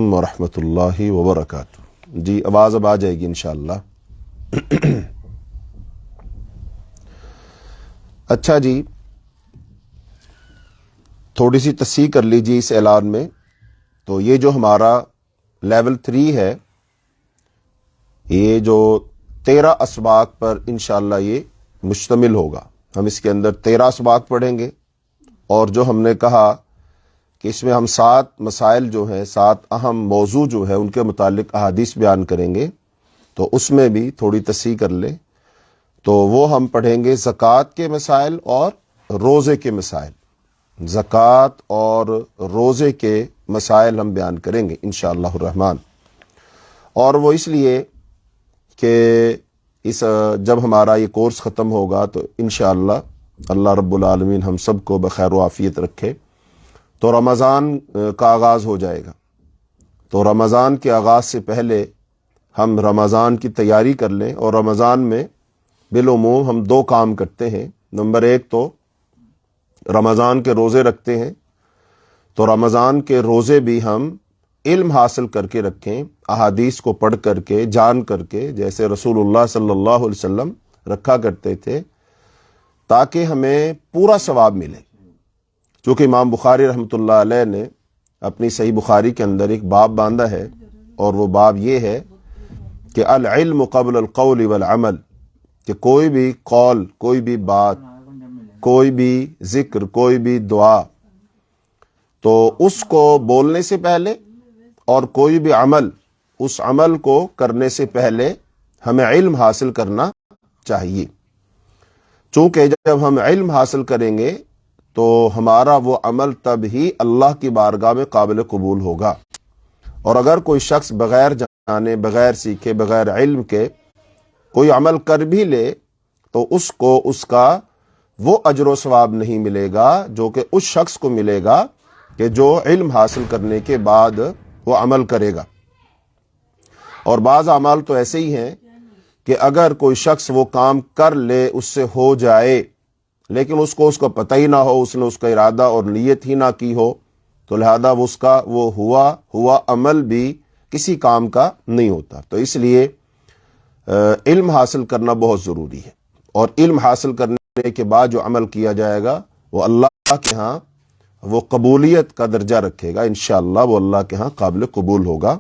ورحمۃ اللہ وبرکاتہ۔ جی آواز اب آ جائے گی انشاءاللہ۔ اچھا جی، تھوڑی سی تصحیح کر لیجیے اس اعلان میں۔ تو یہ جو ہمارا لیول 3 ہے، یہ جو 13 اسباق پر انشاءاللہ یہ مشتمل ہوگا۔ ہم اس کے اندر 13 اسباق پڑھیں گے، اور جو ہم نے کہا کہ اس میں ہم 7 مسائل جو ہیں، 7 اہم موضوع جو ہے ان کے متعلق احادیث بیان کریں گے، تو اس میں بھی تھوڑی تصحیح کر لیں۔ تو وہ ہم پڑھیں گے زکوٰۃ کے مسائل اور روزے کے مسائل۔ زکوٰۃ اور روزے کے مسائل ہم بیان کریں گے انشاءاللہ الرحمن۔ اور وہ اس لیے کہ جب ہمارا یہ کورس ختم ہوگا تو انشاءاللہ اللہ رب العالمین ہم سب کو بخیر و عافیت رکھے، تو رمضان کا آغاز ہو جائے گا۔ تو رمضان کے آغاز سے پہلے ہم رمضان کی تیاری کر لیں، اور رمضان میں بالعموم ہم 2 کام کرتے ہیں۔ نمبر 1 تو رمضان کے روزے رکھتے ہیں، تو رمضان کے روزے بھی ہم علم حاصل کر کے رکھیں، احادیث کو پڑھ کر کے، جان کر کے، جیسے رسول اللہ صلی اللہ علیہ وسلم رکھا کرتے تھے، تاکہ ہمیں پورا ثواب ملے۔ چونکہ امام بخاری رحمۃ اللہ علیہ نے اپنی صحیح بخاری کے اندر ایک باب باندھا ہے، اور وہ باب یہ ہے کہ العلم قبل القول والعمل، کہ کوئی بھی قول، کوئی بھی بات، کوئی بھی ذکر، کوئی بھی دعا، تو اس کو بولنے سے پہلے، اور کوئی بھی عمل، اس عمل کو کرنے سے پہلے ہمیں علم حاصل کرنا چاہیے۔ چونکہ جب ہم علم حاصل کریں گے تو ہمارا وہ عمل تب ہی اللہ کی بارگاہ میں قابل قبول ہوگا۔ اور اگر کوئی شخص بغیر جانے، بغیر سیکھے، بغیر علم کے کوئی عمل کر بھی لے، تو اس کو اس کا وہ اجر و ثواب نہیں ملے گا جو کہ اس شخص کو ملے گا کہ جو علم حاصل کرنے کے بعد وہ عمل کرے گا۔ اور بعض اعمال تو ایسے ہی ہیں کہ اگر کوئی شخص وہ کام کر لے، اس سے ہو جائے، لیکن اس کو پتہ ہی نہ ہو، اس نے اس کا ارادہ اور نیت ہی نہ کی ہو، تو لہذا وہ ہوا عمل بھی کسی کام کا نہیں ہوتا۔ تو اس لیے علم حاصل کرنا بہت ضروری ہے، اور علم حاصل کرنے کے بعد جو عمل کیا جائے گا وہ اللہ کے ہاں وہ قبولیت کا درجہ رکھے گا، انشاءاللہ وہ اللہ کے ہاں قابل قبول ہوگا۔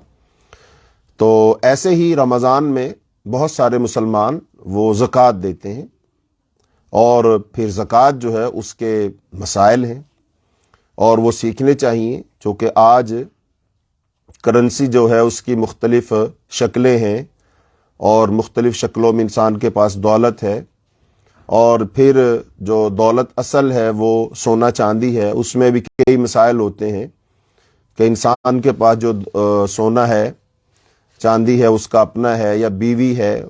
تو ایسے ہی رمضان میں بہت سارے مسلمان وہ زکوٰۃ دیتے ہیں، اور پھر زکوٰۃ جو ہے اس کے مسائل ہیں، اور وہ سیکھنے چاہیے، چونکہ آج کرنسی جو ہے اس کی مختلف شکلیں ہیں، اور مختلف شکلوں میں انسان کے پاس دولت ہے، اور پھر جو دولت اصل ہے وہ سونا چاندی ہے، اس میں بھی کئی مسائل ہوتے ہیں کہ انسان کے پاس جو سونا ہے، چاندی ہے، اس کا اپنا ہے یا بیوی ہے،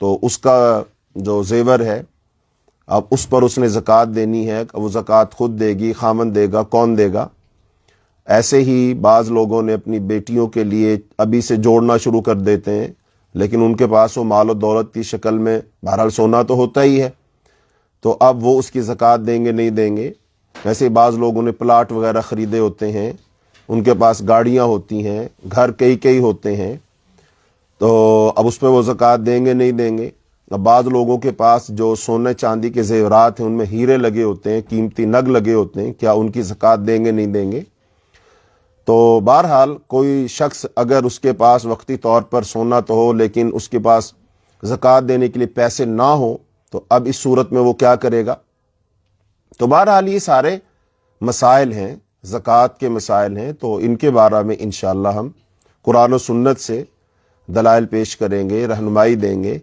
تو اس کا جو زیور ہے، اب اس پر اس نے زکوٰۃ دینی ہے، وہ زکوٰۃ خود دے گی، خامن دے گا، کون دے گا؟ ایسے ہی بعض لوگوں نے اپنی بیٹیوں کے لیے ابھی سے جوڑنا شروع کر دیتے ہیں، لیکن ان کے پاس وہ مال و دولت کی شکل میں بہرحال سونا تو ہوتا ہی ہے، تو اب وہ اس کی زکوٰۃ دیں گے نہیں دیں گے۔ ویسے ہی بعض لوگوں نے پلاٹ وغیرہ خریدے ہوتے ہیں، ان کے پاس گاڑیاں ہوتی ہیں، گھر کئی ہوتے ہیں، تو اب اس پہ وہ زکوٰۃ دیں گے نہیں دیں گے۔ اب بعض لوگوں کے پاس جو سونے چاندی کے زیورات ہیں، ان میں ہیرے لگے ہوتے ہیں، قیمتی نگ لگے ہوتے ہیں، کیا ان کی زکوٰۃ دیں گے نہیں دیں گے؟ تو بہرحال کوئی شخص اگر اس کے پاس وقتی طور پر سونا تو ہو، لیکن اس کے پاس زکوٰۃ دینے کے لیے پیسے نہ ہوں، تو اب اس صورت میں وہ کیا کرے گا؟ تو بہرحال یہ سارے مسائل ہیں، زکوٰۃ کے مسائل ہیں، تو ان کے بارے میں انشاءاللہ ہم قرآن و سنت سے دلائل پیش کریں گے، رہنمائی دیں گے،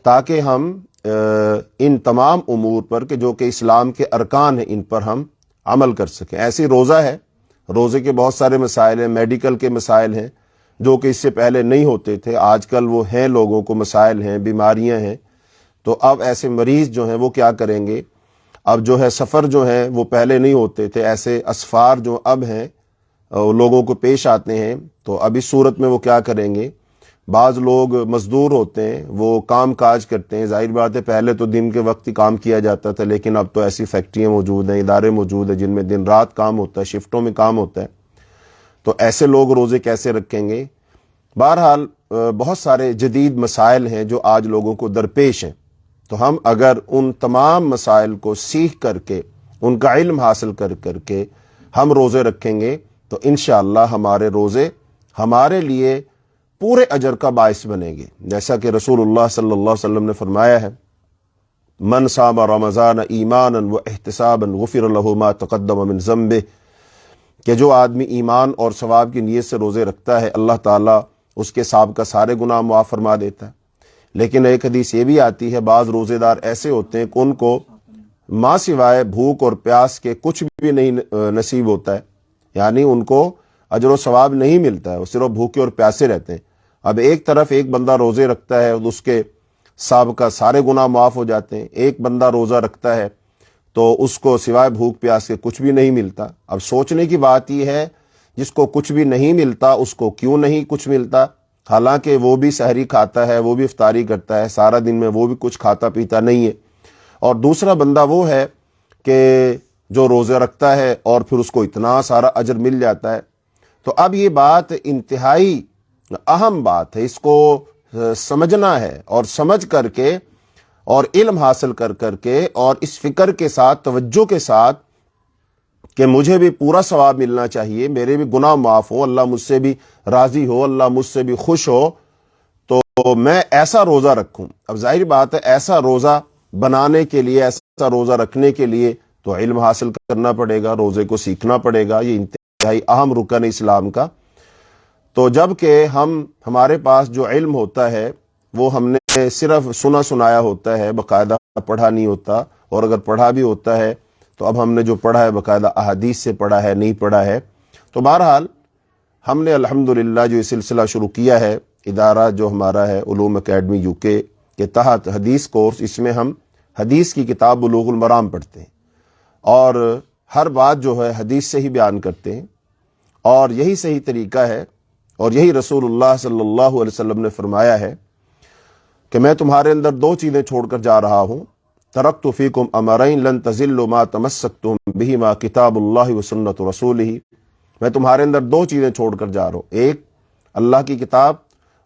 تاکہ ہم ان تمام امور پر کہ جو کہ اسلام کے ارکان ہیں، ان پر ہم عمل کر سکیں۔ ایسی روزہ ہے، روزے کے بہت سارے مسائل ہیں، میڈیکل کے مسائل ہیں جو کہ اس سے پہلے نہیں ہوتے تھے، آج کل وہ ہیں، لوگوں کو مسائل ہیں، بیماریاں ہیں، تو اب ایسے مریض جو ہیں وہ کیا کریں گے؟ اب جو ہے سفر جو ہیں وہ پہلے نہیں ہوتے تھے، ایسے اسفار جو اب ہیں لوگوں کو پیش آتے ہیں، تو اب اس صورت میں وہ کیا کریں گے؟ بعض لوگ مزدور ہوتے ہیں، وہ کام کاج کرتے ہیں، ظاہر بات ہے پہلے تو دن کے وقت ہی کام کیا جاتا تھا، لیکن اب تو ایسی فیکٹریاں موجود ہیں، ادارے موجود ہیں جن میں دن رات کام ہوتا ہے، شفٹوں میں کام ہوتا ہے، تو ایسے لوگ روزے کیسے رکھیں گے؟ بہرحال بہت سارے جدید مسائل ہیں جو آج لوگوں کو درپیش ہیں، تو ہم اگر ان تمام مسائل کو سیکھ کر کے، ان کا علم حاصل کر کر کے ہم روزے رکھیں گے تو انشاءاللہ ہمارے روزے ہمارے لیے پورے اجر کا باعث بنیں گے، جیسا کہ رسول اللہ صلی اللہ علیہ وسلم نے فرمایا ہے، من صام رمضان ایمانا و احتسابا غفر له ما تقدم من ذنبه، کہ جو آدمی ایمان اور ثواب کی نیت سے روزے رکھتا ہے اللہ تعالیٰ اس کے سابقہ سارے گناہ معاف فرما دیتا ہے۔ لیکن ایک حدیث یہ بھی آتی ہے، بعض روزے دار ایسے ہوتے ہیں کہ ان کو ماں سوائے بھوک اور پیاس کے کچھ بھی نہیں نصیب ہوتا ہے، یعنی ان کو اجر و ثواب نہیں ملتا ہے، وہ صرف بھوکے اور پیاسے رہتے ہیں۔ اب ایک طرف ایک بندہ روزے رکھتا ہے اس کے سابقہ سارے گناہ معاف ہو جاتے ہیں، ایک بندہ روزہ رکھتا ہے تو اس کو سوائے بھوک پیاس کے کچھ بھی نہیں ملتا۔ اب سوچنے کی بات یہ ہے، جس کو کچھ بھی نہیں ملتا اس کو کیوں نہیں کچھ ملتا؟ حالانکہ وہ بھی سحری کھاتا ہے، وہ بھی افطاری کرتا ہے، سارا دن میں وہ بھی کچھ کھاتا پیتا نہیں ہے۔ اور دوسرا بندہ وہ ہے کہ جو روزہ رکھتا ہے اور پھر اس کو اتنا سارا اجر مل جاتا ہے۔ تو اب یہ بات انتہائی اہم بات ہے، اس کو سمجھنا ہے، اور سمجھ کر کے اور علم حاصل کر کر کے اور اس فکر کے ساتھ، توجہ کے ساتھ کہ مجھے بھی پورا ثواب ملنا چاہیے، میرے بھی گناہ معاف ہو، اللہ مجھ سے بھی راضی ہو، اللہ مجھ سے بھی خوش ہو، تو میں ایسا روزہ رکھوں۔ اب ظاہر بات ہے ایسا روزہ بنانے کے لیے، ایسا روزہ رکھنے کے لیے تو علم حاصل کرنا پڑے گا، روزے کو سیکھنا پڑے گا، یہ انتہائی اہم رکن ہے اسلام کا۔ تو جب کہ ہمارے پاس جو علم ہوتا ہے وہ ہم نے صرف سنا سنایا ہوتا ہے، باقاعدہ پڑھا نہیں ہوتا، اور اگر پڑھا بھی ہوتا ہے تو اب ہم نے جو پڑھا ہے باقاعدہ احادیث سے پڑھا ہے، نہیں پڑھا ہے۔ تو بہرحال ہم نے الحمدللہ جو یہ سلسلہ شروع کیا ہے، ادارہ جو ہمارا ہے علوم اکیڈمی UK کے تحت حدیث کورس، اس میں ہم حدیث کی کتاب بلوغ المرام پڑھتے ہیں، اور ہر بات جو ہے حدیث سے ہی بیان کرتے ہیں، اور یہی صحیح طریقہ ہے، اور یہی رسول اللہ صلی اللہ علیہ وسلم نے فرمایا ہے کہ میں تمہارے اندر دو چیزیں چھوڑ کر جا رہا ہوں، ترکت فیکم امرین لن تضلوا ما تمسکتم بہما کتاب اللہ و سنت رسولہ، میں تمہارے اندر دو چیزیں چھوڑ کر جا رہا ہوں، ایک اللہ کی کتاب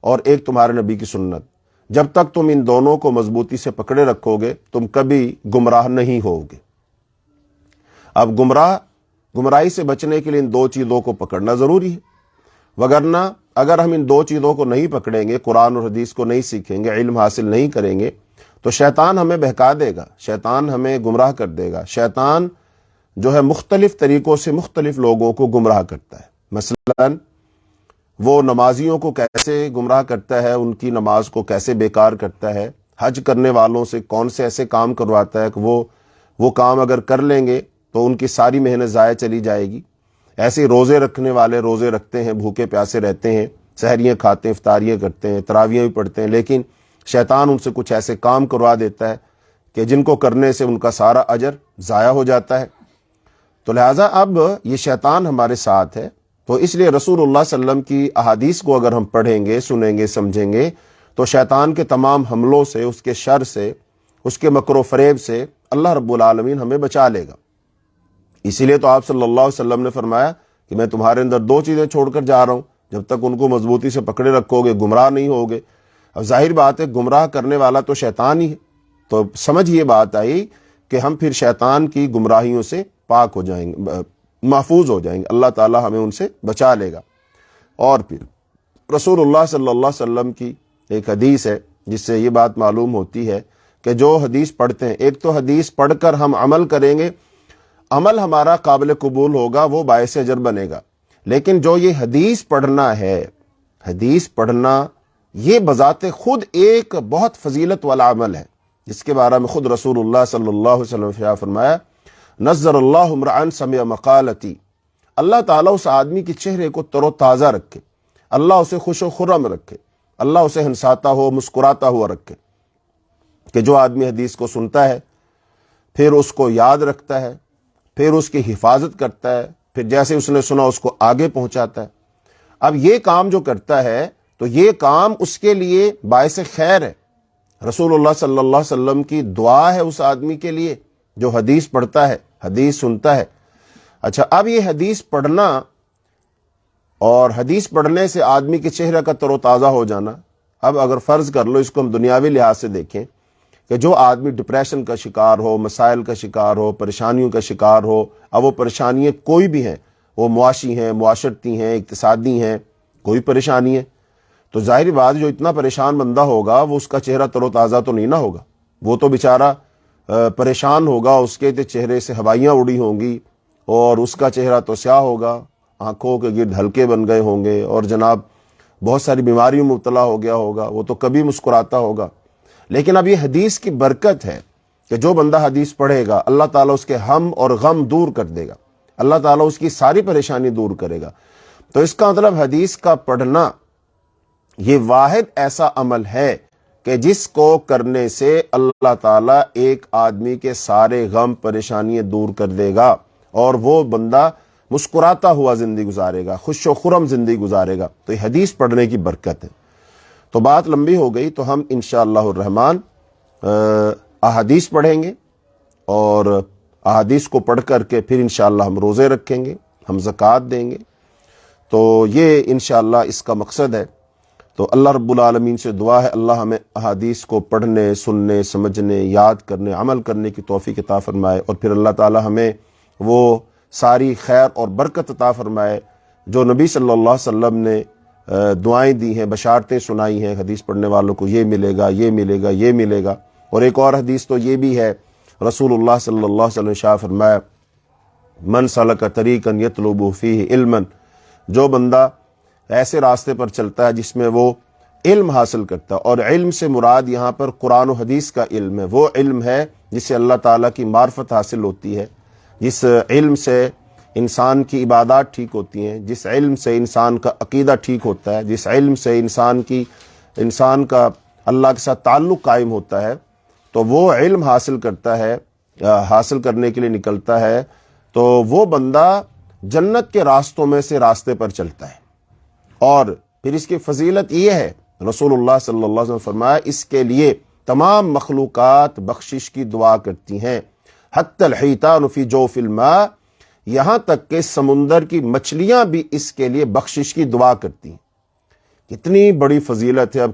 اور ایک تمہارے نبی کی سنت۔ جب تک تم ان دونوں کو مضبوطی سے پکڑے رکھو گے تم کبھی گمراہ نہیں ہوگے۔ اب گمراہی سے بچنے کے لیے ان دو چیزوں کو پکڑنا ضروری ہے، وگرنہ اگر ہم ان دو چیزوں کو نہیں پکڑیں گے، قرآن اور حدیث کو نہیں سیکھیں گے، علم حاصل نہیں کریں گے، تو شیطان ہمیں بہکا دے گا، شیطان ہمیں گمراہ کر دے گا۔ شیطان جو ہے مختلف طریقوں سے مختلف لوگوں کو گمراہ کرتا ہے، مثلاً وہ نمازیوں کو کیسے گمراہ کرتا ہے، ان کی نماز کو کیسے بیکار کرتا ہے، حج کرنے والوں سے کون سے ایسے کام کرواتا ہے کہ وہ کام اگر کر لیں گے تو ان کی ساری محنت ضائع چلی جائے گی۔ ایسے روزے رکھنے والے روزے رکھتے ہیں، بھوکے پیاسے رہتے ہیں، سحریاں کھاتے ہیں، افطاریاں کرتے ہیں، تراویحیں بھی پڑھتے ہیں، لیکن شیطان ان سے کچھ ایسے کام کروا دیتا ہے کہ جن کو کرنے سے ان کا سارا اجر ضائع ہو جاتا ہے۔ تو لہٰذا اب یہ شیطان ہمارے ساتھ ہے، تو اس لیے رسول اللہ صلی اللہ علیہ وسلم کی احادیث کو اگر ہم پڑھیں گے، سنیں گے، سمجھیں گے تو شیطان کے تمام حملوں سے، اس کے شر سے، اس کے مکر و فریب سے اللہ رب العالمین ہمیں بچا لے گا۔ اسی لیے تو آپ صلی اللہ علیہ وسلم نے فرمایا کہ میں تمہارے اندر دو چیزیں چھوڑ کر جا رہا ہوں، جب تک ان کو مضبوطی سے پکڑے رکھو گے گمراہ نہیں ہوگے۔ اب ظاہر بات ہے گمراہ کرنے والا تو شیطان ہی ہے، تو سمجھ یہ بات آئی کہ ہم پھر شیطان کی گمراہیوں سے پاک ہو جائیں گے، محفوظ ہو جائیں گے، اللہ تعالی ہمیں ان سے بچا لے گا۔ اور پھر رسول اللہ صلی اللہ علیہ وسلم کی ایک حدیث ہے جس سے یہ بات معلوم ہوتی ہے کہ جو حدیث پڑھتے ہیں، ایک تو حدیث پڑھ کر ہم عمل کریں گے، عمل ہمارا قابل قبول ہوگا، وہ باعث اجر بنے گا، لیکن جو یہ حدیث پڑھنا ہے، حدیث پڑھنا یہ بذات خود ایک بہت فضیلت والا عمل ہے، جس کے بارے میں خود رسول اللہ صلی اللہ علیہ وسلم نے فرمایا، نظر اللہ امرأ سمع مقالتی، اللہ تعالیٰ اس آدمی کے چہرے کو تر و تازہ رکھے، اللہ اسے خوش و خرم رکھے، اللہ اسے ہنساتا ہو، مسکراتا ہوا رکھے، کہ جو آدمی حدیث کو سنتا ہے، پھر اس کو یاد رکھتا ہے، پھر اس کی حفاظت کرتا ہے، پھر جیسے اس نے سنا اس کو آگے پہنچاتا ہے۔ اب یہ کام جو کرتا ہے تو یہ کام اس کے لیے باعث خیر ہے، رسول اللہ صلی اللہ علیہ وسلم کی دعا ہے اس آدمی کے لیے جو حدیث پڑھتا ہے، حدیث سنتا ہے۔ اچھا، اب یہ حدیث پڑھنا اور حدیث پڑھنے سے آدمی کے چہرے کا تر و تازہ ہو جانا. اب اگر فرض کر لو اس کو ہم دنیاوی لحاظ سے دیکھیں کہ جو آدمی ڈپریشن کا شکار ہو، مسائل کا شکار ہو، پریشانیوں کا شکار ہو، اب وہ پریشانیاں کوئی بھی ہیں، وہ معاشی ہیں، معاشرتی ہیں، اقتصادی ہیں، کوئی پریشانی ہے، تو ظاہری بات جو اتنا پریشان بندہ ہوگا وہ اس کا چہرہ تر و تازہ تو نہیں نہ ہوگا. وہ تو بیچارہ پریشان ہوگا، اس کے چہرے سے ہوائیاں اڑی ہوں گی اور اس کا چہرہ تو سیاہ ہوگا، آنکھوں کے گرد ہلکے بن گئے ہوں گے اور جناب بہت ساری بیماریوں میں مبتلا ہو گیا ہوگا. وہ تو کبھی مسکراتا ہوگا. لیکن اب یہ حدیث کی برکت ہے کہ جو بندہ حدیث پڑھے گا اللہ تعالیٰ اس کے ہم اور غم دور کر دے گا، اللہ تعالیٰ اس کی ساری پریشانی دور کرے گا. تو اس کا مطلب حدیث کا پڑھنا یہ واحد ایسا عمل ہے کہ جس کو کرنے سے اللہ تعالیٰ ایک آدمی کے سارے غم پریشانیاں دور کر دے گا اور وہ بندہ مسکراتا ہوا زندگی گزارے گا، خوش و خرم زندگی گزارے گا. تو یہ حدیث پڑھنے کی برکت ہے. تو بات لمبی ہو گئی، تو ہم انشاءاللہ الرحمن احادیث پڑھیں گے اور احادیث کو پڑھ کر کے پھر انشاءاللہ ہم روزے رکھیں گے، ہم زکوٰۃ دیں گے. تو یہ انشاءاللہ اس کا مقصد ہے. تو اللہ رب العالمین سے دعا ہے اللہ ہمیں احادیث کو پڑھنے، سننے، سمجھنے، یاد کرنے، عمل کرنے کی توفیق عطا فرمائے، اور پھر اللہ تعالی ہمیں وہ ساری خیر اور برکت عطا فرمائے جو نبی صلی اللہ علیہ وسلم نے دعائیں دی ہیں، بشارتیں سنائی ہیں حدیث پڑھنے والوں کو، یہ ملے گا، یہ ملے گا، یہ ملے گا. اور ایک اور حدیث تو یہ بھی ہے، رسول اللہ صلی اللہ علیہ وسلم شاہ فرمایا من سلک طریقا یطلب فیہ علما، جو بندہ ایسے راستے پر چلتا ہے جس میں وہ علم حاصل کرتا ہے، اور علم سے مراد یہاں پر قرآن و حدیث کا علم ہے. وہ علم ہے جس سے اللہ تعالیٰ کی معرفت حاصل ہوتی ہے، جس علم سے انسان کی عبادات ٹھیک ہوتی ہیں، جس علم سے انسان کا عقیدہ ٹھیک ہوتا ہے، جس علم سے انسان کا اللہ کے ساتھ تعلق قائم ہوتا ہے. تو وہ علم حاصل کرتا ہے، حاصل کرنے کے لیے نکلتا ہے، تو وہ بندہ جنت کے راستوں میں سے راستے پر چلتا ہے. اور پھر اس کی فضیلت یہ ہے، رسول اللہ صلی اللہ علیہ وسلم فرمایا اس کے لیے تمام مخلوقات بخشش کی دعا کرتی ہیں، حتی الحیتان فی جوف الماء، یہاں تک کہ سمندر کی مچھلیاں بھی اس کے لیے بخشش کی دعا کرتی ہیں. کتنی بڑی فضیلت ہے. اب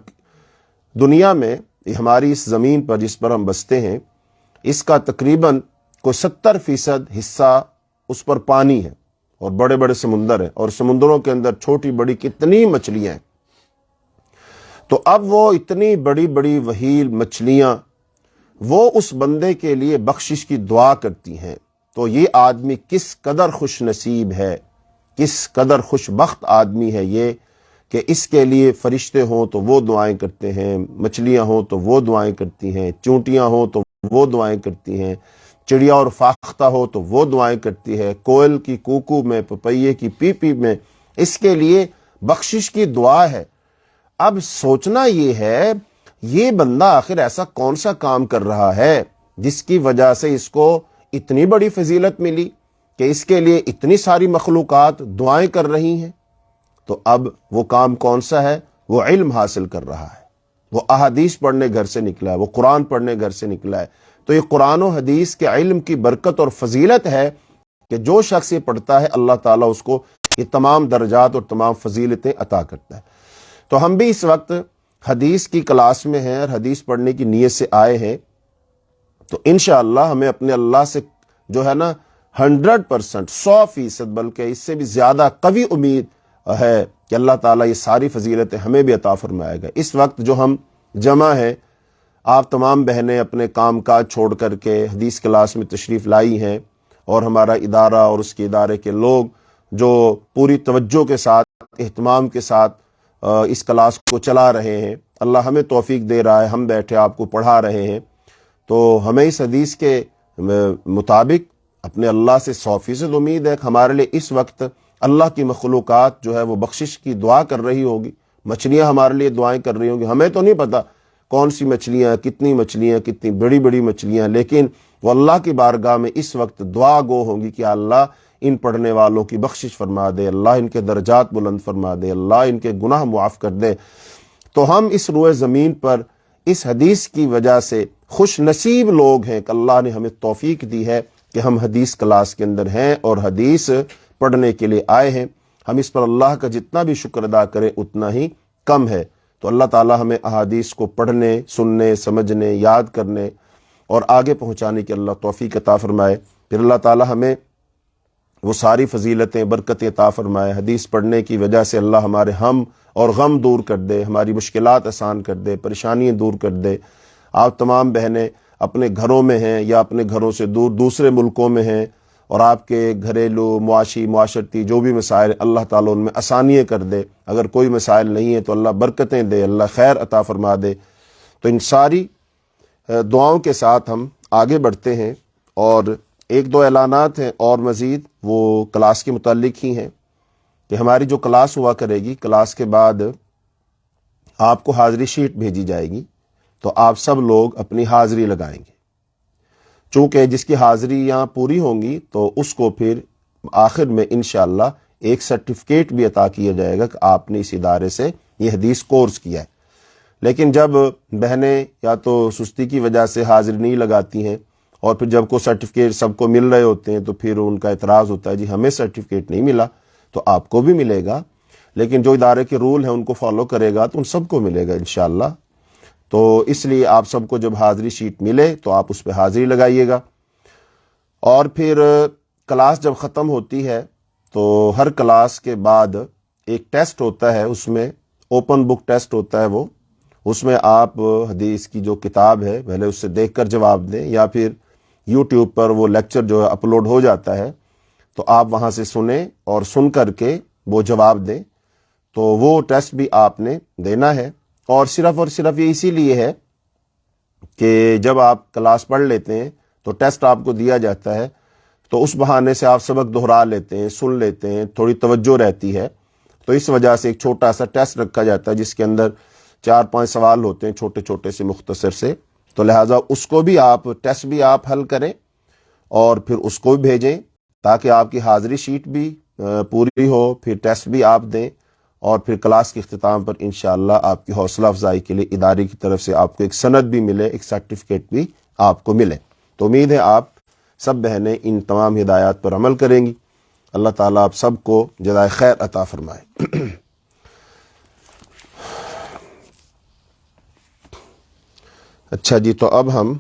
دنیا میں ہماری اس زمین پر جس پر ہم بستے ہیں، اس کا تقریباً کوئی 70% حصہ اس پر پانی ہے اور بڑے بڑے سمندر ہیں، اور سمندروں کے اندر چھوٹی بڑی کتنی مچھلیاں ہیں. تو اب وہ اتنی بڑی بڑی وحیل مچھلیاں وہ اس بندے کے لیے بخشش کی دعا کرتی ہیں. تو یہ آدمی کس قدر خوش نصیب ہے، کس قدر خوش بخت آدمی ہے یہ کہ اس کے لیے فرشتے ہوں تو وہ دعائیں کرتے ہیں، مچھلیاں ہوں تو وہ دعائیں کرتی ہیں، چونٹیاں ہوں تو وہ دعائیں کرتی ہیں، چڑیا اور فاختہ ہو تو وہ دعائیں کرتی ہے، کوئل کی کوکو میں، پپیے کی پی پی میں اس کے لیے بخشش کی دعا ہے. اب سوچنا یہ ہے یہ بندہ آخر ایسا کون سا کام کر رہا ہے جس کی وجہ سے اس کو اتنی بڑی فضیلت ملی کہ اس کے لیے اتنی ساری مخلوقات دعائیں کر رہی ہیں. تو اب وہ کام کون سا ہے؟ وہ علم حاصل کر رہا ہے، وہ احادیث پڑھنے گھر سے نکلا ہے، وہ قرآن پڑھنے گھر سے نکلا ہے. تو یہ قرآن و حدیث کے علم کی برکت اور فضیلت ہے کہ جو شخص یہ پڑھتا ہے اللہ تعالیٰ اس کو یہ تمام درجات اور تمام فضیلتیں عطا کرتا ہے. تو ہم بھی اس وقت حدیث کی کلاس میں ہیں اور حدیث پڑھنے کی نیت سے آئے ہیں. تو انشاءاللہ ہمیں اپنے اللہ سے جو ہے نا 100%، 100%، بلکہ اس سے بھی زیادہ قوی امید ہے کہ اللہ تعالیٰ یہ ساری فضیلتیں ہمیں بھی عطا فرمائے گا. اس وقت جو ہم جمع ہیں، آپ تمام بہنیں اپنے کام کاج چھوڑ کر کے حدیث کلاس میں تشریف لائی ہیں، اور ہمارا ادارہ اور اس کے ادارے کے لوگ جو پوری توجہ کے ساتھ، اہتمام کے ساتھ اس کلاس کو چلا رہے ہیں. اللہ ہمیں توفیق دے رہا ہے، ہم بیٹھے آپ کو پڑھا رہے ہیں. تو ہمیں اس حدیث کے مطابق اپنے اللہ سے 100% امید ہے کہ ہمارے لیے اس وقت اللہ کی مخلوقات جو ہے وہ بخشش کی دعا کر رہی ہوگی. مچھلیاں ہمارے لیے دعائیں کر رہی ہوں گی. ہمیں تو نہیں پتا کون سی مچھلیاں، کتنی مچھلیاں، کتنی بڑی بڑی مچھلیاں، لیکن وہ اللہ کی بارگاہ میں اس وقت دعا گو ہوں گی کہ اللہ ان پڑھنے والوں کی بخشش فرما دے، اللہ ان کے درجات بلند فرما دے، اللہ ان کے گناہ معاف کر دے. تو ہم اس روئے زمین پر اس حدیث کی وجہ سے خوش نصیب لوگ ہیں کہ اللہ نے ہمیں توفیق دی ہے کہ ہم حدیث کلاس کے اندر ہیں اور حدیث پڑھنے کے لیے آئے ہیں. ہم اس پر اللہ کا جتنا بھی شکر ادا کریں اتنا ہی کم ہے۔ تو اللہ تعالی ہمیں احادیث کو پڑھنے، سننے، سمجھنے، یاد کرنے اور آگے پہنچانے کی اللہ توفیق عطا فرمائے۔ پھر اللہ تعالی ہمیں وہ ساری فضیلتیں، برکتیں عطا فرمائے۔ حدیث پڑھنے کی وجہ سے اللہ ہمارے ہم اور غم دور کر دے، ہماری مشکلات آسان کر دے، پریشانیاں دور کر دے۔ آپ تمام بہنیں اپنے گھروں میں ہیں یا اپنے گھروں سے دور دوسرے ملکوں میں ہیں، اور آپ کے گھریلو، معاشی، معاشرتی جو بھی مسائل، اللہ تعالیٰ ان میں آسانیاں کر دے۔ اگر کوئی مسائل نہیں ہے تو اللہ برکتیں دے، اللہ خیر عطا فرما دے۔ تو ان ساری دعاؤں کے ساتھ ہم آگے بڑھتے ہیں، اور ایک دو اعلانات ہیں اور مزید، وہ کلاس کے متعلق ہی ہیں کہ ہماری جو کلاس ہوا کرے گی، کلاس کے بعد آپ کو حاضری شیٹ بھیجی جائے گی، تو آپ سب لوگ اپنی حاضری لگائیں گے۔ چونکہ جس کی حاضریاں پوری ہوں گی تو اس کو پھر آخر میں انشاءاللہ ایک سرٹیفکیٹ بھی عطا کیا جائے گا کہ آپ نے اس ادارے سے یہ حدیث کورس کیا ہے۔ لیکن جب بہنیں یا تو سستی کی وجہ سے حاضری نہیں لگاتی ہیں، اور پھر جب کو سرٹیفکیٹ سب کو مل رہے ہوتے ہیں تو پھر ان کا اعتراض ہوتا ہے جی ہمیں سرٹیفکیٹ نہیں ملا، تو آپ کو بھی ملے گا، لیکن جو ادارے کے رول ہیں ان کو فالو کرے گا تو ان سب کو ملے گا انشاءاللہ۔ تو اس لیے آپ سب کو جب حاضری شیٹ ملے تو آپ اس پہ حاضری لگائیے گا۔ اور پھر کلاس جب ختم ہوتی ہے تو ہر کلاس کے بعد ایک ٹیسٹ ہوتا ہے، اس میں اوپن بک ٹیسٹ ہوتا ہے، وہ اس میں آپ حدیث کی جو کتاب ہے پہلے اس سے دیکھ کر جواب دیں، یا پھر یوٹیوب پر وہ لیکچر جو ہے اپلوڈ ہو جاتا ہے تو آپ وہاں سے سنیں اور سن کر کے وہ جواب دیں۔ تو وہ ٹیسٹ بھی آپ نے دینا ہے، اور صرف یہ اسی لیے ہے کہ جب آپ کلاس پڑھ لیتے ہیں تو ٹیسٹ آپ کو دیا جاتا ہے، تو اس بہانے سے آپ سبق دہرا لیتے ہیں، سن لیتے ہیں، تھوڑی توجہ رہتی ہے۔ تو اس وجہ سے ایک چھوٹا سا ٹیسٹ رکھا جاتا ہے جس کے اندر 4-5 سوال ہوتے ہیں، چھوٹے چھوٹے سے، مختصر سے۔ تو لہٰذا اس کو بھی آپ ٹیسٹ بھی آپ حل کریں اور پھر اس کو بھی بھیجیں، تاکہ آپ کی حاضری شیٹ بھی پوری ہو، پھر ٹیسٹ بھی آپ دیں، اور پھر کلاس کے اختتام پر انشاءاللہ آپ کی حوصلہ افزائی کے لیے ادارے کی طرف سے آپ کو ایک سند بھی ملے، ایک سرٹیفکیٹ بھی آپ کو ملے۔ تو امید ہے آپ سب بہنیں ان تمام ہدایات پر عمل کریں گی۔ اللہ تعالیٰ آپ سب کو جزائے خیر عطا فرمائے۔ اچھا جی، تو اب ہم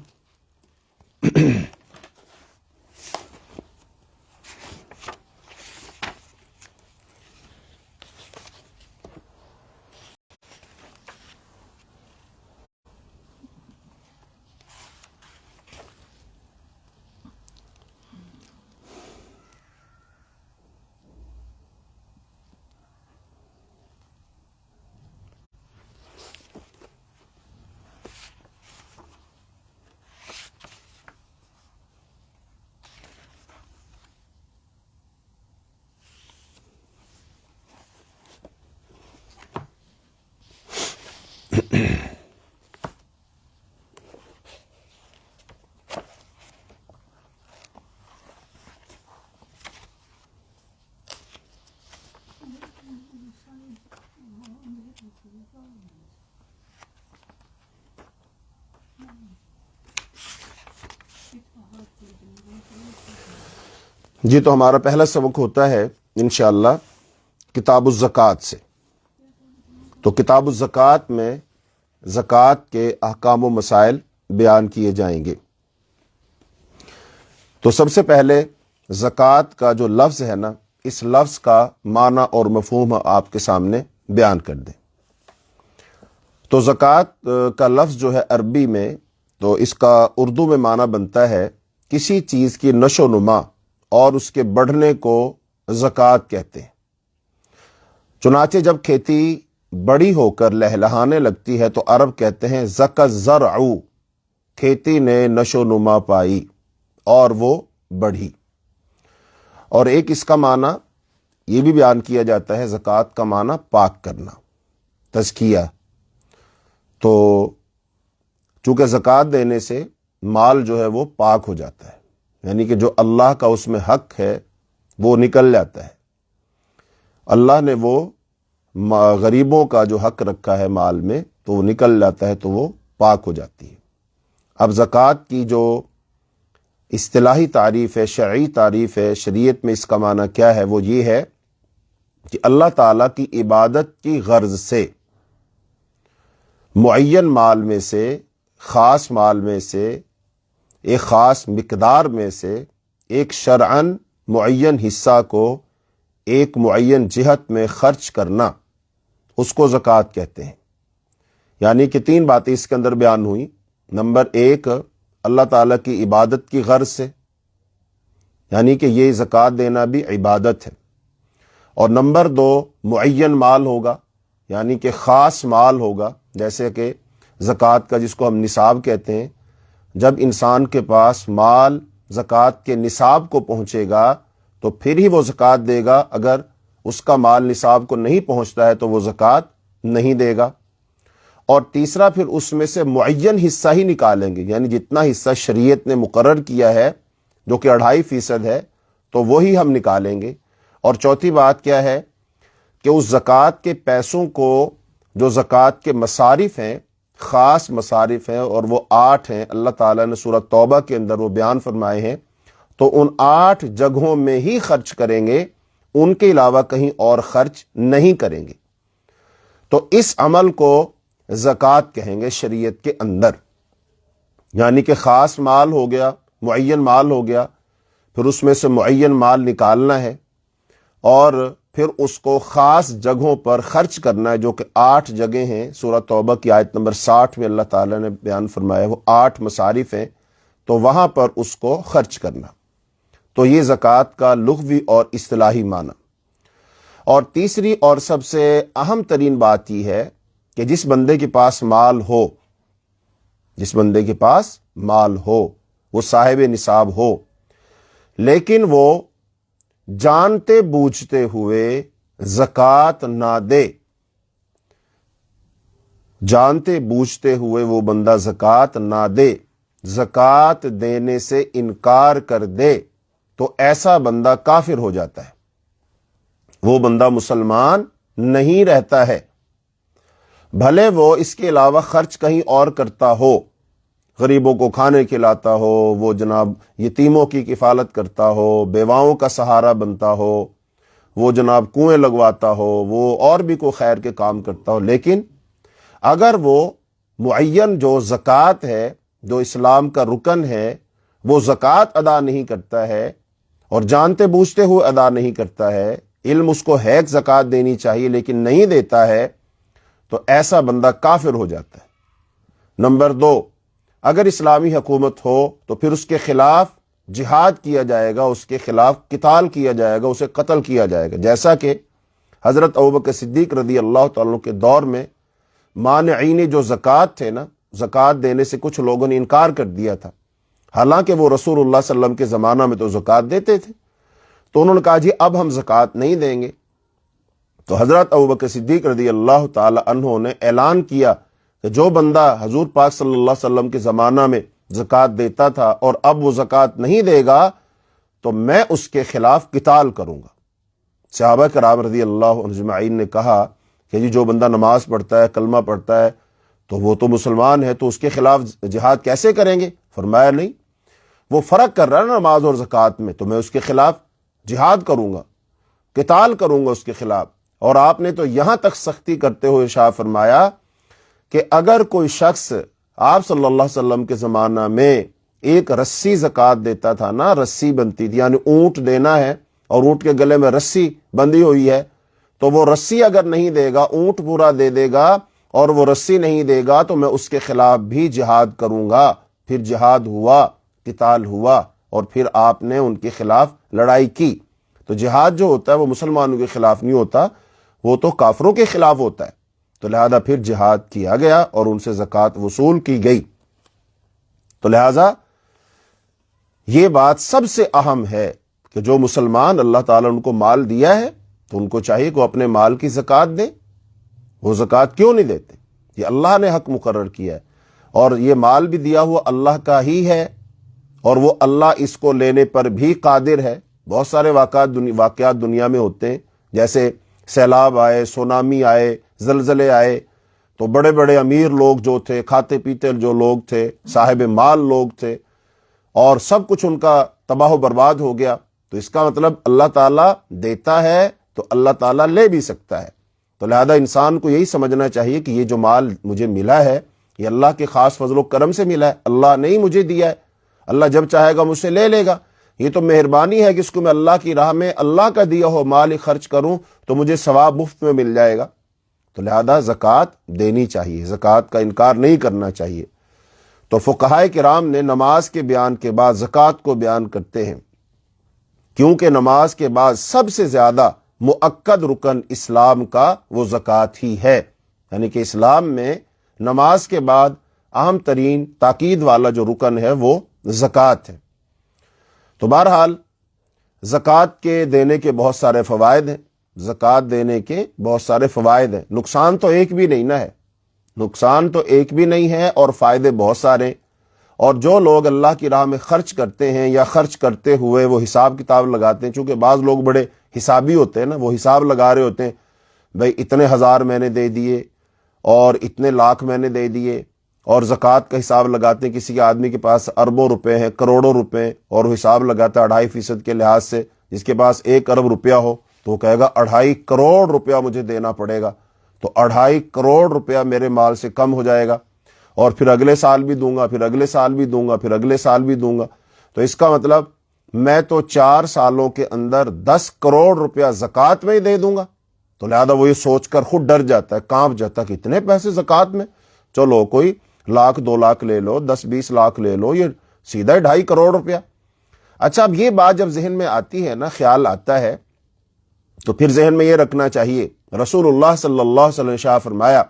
جی، تو ہمارا پہلا سبق ہوتا ہے انشاءاللہ کتاب الزکوٰۃ سے۔ تو کتاب الزکوٰۃ میں زکوٰۃ کے احکام و مسائل بیان کیے جائیں گے۔ تو سب سے پہلے زکوٰۃ کا جو لفظ ہے نا، اس لفظ کا معنی اور مفہوم آپ کے سامنے بیان کر دیں۔ تو زکوٰۃ کا لفظ جو ہے عربی میں، تو اس کا اردو میں معنی بنتا ہے کسی چیز کی نشو و نما اور اس کے بڑھنے کو زکوٰۃ کہتے ہیں۔ چنانچہ جب کھیتی بڑی ہو کر لہلہانے لگتی ہے تو عرب کہتے ہیں زک الزرع، کھیتی نے نشو و نما پائی اور وہ بڑھی۔ اور ایک اس کا معنی یہ بھی بیان کیا جاتا ہے، زکوٰۃ کا معنی پاک کرنا، تزکیہ۔ تو چونکہ زکوٰۃ دینے سے مال جو ہے وہ پاک ہو جاتا ہے، یعنی کہ جو اللہ کا اس میں حق ہے وہ نکل جاتا ہے۔ اللہ نے وہ غریبوں کا جو حق رکھا ہے مال میں تو وہ نکل جاتا ہے، تو وہ پاک ہو جاتی ہے۔ اب زکوٰۃ کی جو اصطلاحی تعریف ہے، شرعی تعریف ہے، شریعت میں اس کا معنی کیا ہے، وہ یہ ہے کہ اللہ تعالیٰ کی عبادت کی غرض سے معین مال میں سے، خاص مال میں سے، ایک خاص مقدار میں سے ایک شرعاً معین حصہ کو ایک معین جہت میں خرچ کرنا، اس کو زکوٰۃ کہتے ہیں۔ یعنی کہ 3 باتیں اس کے اندر بیان ہوئی۔ نمبر 1، اللہ تعالیٰ کی عبادت کی غرض سے، یعنی کہ یہ زکوٰۃ دینا بھی عبادت ہے۔ اور نمبر 2، معین مال ہوگا، یعنی کہ خاص مال ہوگا، جیسے کہ زکوٰۃ کا جس کو ہم نصاب کہتے ہیں، جب انسان کے پاس مال زکوٰۃ کے نصاب کو پہنچے گا تو پھر ہی وہ زکوٰۃ دے گا، اگر اس کا مال نصاب کو نہیں پہنچتا ہے تو وہ زکوٰۃ نہیں دے گا۔ اور تیسرا، پھر اس میں سے معین حصہ ہی نکالیں گے، یعنی جتنا حصہ شریعت نے مقرر کیا ہے جو کہ 2.5% ہے تو وہی ہم نکالیں گے۔ اور چوتھی بات کیا ہے کہ اس زکوٰۃ کے پیسوں کو، جو زکوٰۃ کے مصارف ہیں، خاص مصارف ہیں، اور وہ 8 ہیں، اللہ تعالیٰ نے سورۃ توبہ کے اندر وہ بیان فرمائے ہیں، تو ان 8 جگہوں میں ہی خرچ کریں گے، ان کے علاوہ کہیں اور خرچ نہیں کریں گے۔ تو اس عمل کو زکوٰۃ کہیں گے شریعت کے اندر، یعنی کہ خاص مال ہو گیا، معین مال ہو گیا، پھر اس میں سے معین مال نکالنا ہے اور پھر اس کو خاص جگہوں پر خرچ کرنا ہے، جو کہ 8 جگہیں ہیں۔ سورۃ توبہ کی آیت نمبر 60 میں اللہ تعالیٰ نے بیان فرمایا وہ 8 مصارف ہیں، تو وہاں پر اس کو خرچ کرنا۔ تو یہ زکوٰۃ کا لغوی اور اصطلاحی معنی۔ اور تیسری اور سب سے اہم ترین بات یہ ہے کہ جس بندے کے پاس مال ہو، جس بندے کے پاس مال ہو، وہ صاحب نصاب ہو، لیکن وہ جانتے بوجھتے ہوئے زکوٰۃ نہ دے، جانتے بوجھتے ہوئے وہ بندہ زکوٰۃ نہ دے، زکوٰۃ دینے سے انکار کر دے، تو ایسا بندہ کافر ہو جاتا ہے، وہ بندہ مسلمان نہیں رہتا ہے، بھلے وہ اس کے علاوہ خرچ کہیں اور کرتا ہو، غریبوں کو کھانے کھلاتا ہو، وہ جناب یتیموں کی کفالت کرتا ہو، بیواؤں کا سہارا بنتا ہو، وہ جناب کنویں لگواتا ہو، وہ اور بھی کوئی خیر کے کام کرتا ہو، لیکن اگر وہ معین جو زکوٰۃ ہے، جو اسلام کا رکن ہے، وہ زکوٰۃ ادا نہیں کرتا ہے اور جانتے بوجھتے ہوئے ادا نہیں کرتا ہے، علم اس کو ہے کہ زکوٰۃ دینی چاہیے لیکن نہیں دیتا ہے، تو ایسا بندہ کافر ہو جاتا ہے۔ نمبر 2، اگر اسلامی حکومت ہو تو پھر اس کے خلاف جہاد کیا جائے گا، اس کے خلاف قتال کیا جائے گا، اسے قتل کیا جائے گا، جیسا کہ حضرت ابوبکر صدیق رضی اللہ تعالیٰ عنہ کے دور میں مانعین جو زکوٰۃ تھے نا، زکوٰۃ دینے سے کچھ لوگوں نے انکار کر دیا تھا، حالانکہ وہ رسول اللہ صلی اللہ علیہ وسلم کے زمانہ میں تو زکوٰۃ دیتے تھے، تو انہوں نے کہا جی اب ہم زکوٰۃ نہیں دیں گے۔ تو حضرت ابوبکر صدیق رضی اللہ تعالی عنہ نے اعلان کیا کہ جو بندہ حضور پاک صلی اللہ علیہ وسلم کے زمانہ میں زکوٰۃ دیتا تھا اور اب وہ زکوٰۃ نہیں دے گا تو میں اس کے خلاف قتال کروں گا۔ صحابہ کرام رضی اللہ عنہم اجمعین نے کہا کہ جی جو بندہ نماز پڑھتا ہے، کلمہ پڑھتا ہے، تو وہ تو مسلمان ہے، تو اس کے خلاف جہاد کیسے کریں گے؟ فرمایا نہیں، وہ فرق کر رہا ہے نماز اور زکوٰۃ میں، تو میں اس کے خلاف جہاد کروں گا، قتال کروں گا اس کے خلاف۔ اور آپ نے تو یہاں تک سختی کرتے ہوئے ارشاد فرمایا کہ اگر کوئی شخص آپ صلی اللہ علیہ وسلم کے زمانہ میں ایک رسی زکوٰۃ دیتا تھا نا، رسی بنتی تھی، یعنی اونٹ دینا ہے اور اونٹ کے گلے میں رسی بندھی ہوئی ہے، تو وہ رسی اگر نہیں دے گا، اونٹ پورا دے دے گا اور وہ رسی نہیں دے گا تو میں اس کے خلاف بھی جہاد کروں گا۔ پھر جہاد ہوا، قتال ہوا، اور پھر آپ نے ان کے خلاف لڑائی کی۔ تو جہاد جو ہوتا ہے وہ مسلمانوں کے خلاف نہیں ہوتا، وہ تو کافروں کے خلاف ہوتا ہے، تو لہذا پھر جہاد کیا گیا اور ان سے زکوٰۃ وصول کی گئی۔ تو لہذا یہ بات سب سے اہم ہے کہ جو مسلمان اللہ تعالیٰ نے ان کو مال دیا ہے تو ان کو چاہیے کہ وہ اپنے مال کی زکوٰۃ دیں۔ وہ زکوٰۃ کیوں نہیں دیتے؟ یہ اللہ نے حق مقرر کیا ہے، اور یہ مال بھی دیا ہوا اللہ کا ہی ہے، اور وہ اللہ اس کو لینے پر بھی قادر ہے۔ بہت سارے واقعات دنیا میں ہوتے ہیں، جیسے سیلاب آئے، سونامی آئے، زلزلے آئے، تو بڑے بڑے امیر لوگ جو تھے، کھاتے پیتے جو لوگ تھے، صاحب مال لوگ تھے، اور سب کچھ ان کا تباہ و برباد ہو گیا۔ تو اس کا مطلب اللہ تعالیٰ دیتا ہے تو اللہ تعالیٰ لے بھی سکتا ہے۔ تو لہذا انسان کو یہی سمجھنا چاہیے کہ یہ جو مال مجھے ملا ہے یہ اللہ کے خاص فضل و کرم سے ملا ہے، اللہ نے ہی مجھے دیا ہے، اللہ جب چاہے گا مجھ سے لے لے گا۔ یہ تو مہربانی ہے کہ اس کو میں اللہ کی راہ میں اللہ کا دیا ہو مال ہی خرچ کروں تو مجھے ثواب مفت میں مل جائے گا۔ تو لہذا زکوٰۃ دینی چاہیے، زکوٰۃ کا انکار نہیں کرنا چاہیے۔ تو فقہائے کرام نے نماز کے بیان کے بعد زکوٰۃ کو بیان کرتے ہیں، کیونکہ نماز کے بعد سب سے زیادہ مؤکد رکن اسلام کا وہ زکوٰۃ ہی ہے، یعنی کہ اسلام میں نماز کے بعد اہم ترین تاکید والا جو رکن ہے وہ زکوٰۃ ہے۔ تو بہرحال زکوٰۃ کے دینے کے بہت سارے فوائد ہیں، زکوٰۃ دینے کے بہت سارے فوائد ہیں، نقصان تو ایک بھی نہیں نہ ہے، نقصان تو ایک بھی نہیں ہے اور فائدے بہت سارے۔ اور جو لوگ اللہ کی راہ میں خرچ کرتے ہیں یا خرچ کرتے ہوئے وہ حساب کتاب لگاتے ہیں، چونکہ بعض لوگ بڑے حسابی ہوتے ہیں نا، وہ حساب لگا رہے ہوتے ہیں، بھئی اتنے ہزار میں نے دے دیے اور اتنے لاکھ میں نے دے دیے، اور زکوٰۃ کا حساب لگاتے ہیں۔ کسی کے آدمی کے پاس اربوں روپے ہیں، کروڑوں روپے، اور وہ حساب لگاتا ہے 2.5% کے لحاظ سے۔ جس کے پاس 1 ارب روپیہ ہو تو وہ کہے گا 2.5 کروڑ روپیہ مجھے دینا پڑے گا، تو 2.5 کروڑ روپیہ میرے مال سے کم ہو جائے گا، اور پھر اگلے سال بھی دوں گا، پھر اگلے سال بھی دوں گا، پھر اگلے سال بھی دوں گا۔ تو اس کا مطلب میں تو 4 سالوں کے اندر 10 کروڑ روپیہ زکوٰۃ میں ہی دے دوں گا۔ تو لہذا وہ یہ سوچ کر خود ڈر جاتا ہے، کانپ جاتا ہے کہ اتنے پیسے زکوٰۃ میں، چلو کوئی 1,00,000 2,00,000 لے لو، 10-20 لاکھ لے لو، یہ سیدھا 2.5 کروڑ روپیہ۔ اچھا، اب یہ بات جب ذہن میں آتی ہے نا، خیال آتا ہے، تو پھر ذہن میں یہ رکھنا چاہیے، رسول اللہ صلی اللہ علیہ وسلم نے شاہ فرمایا،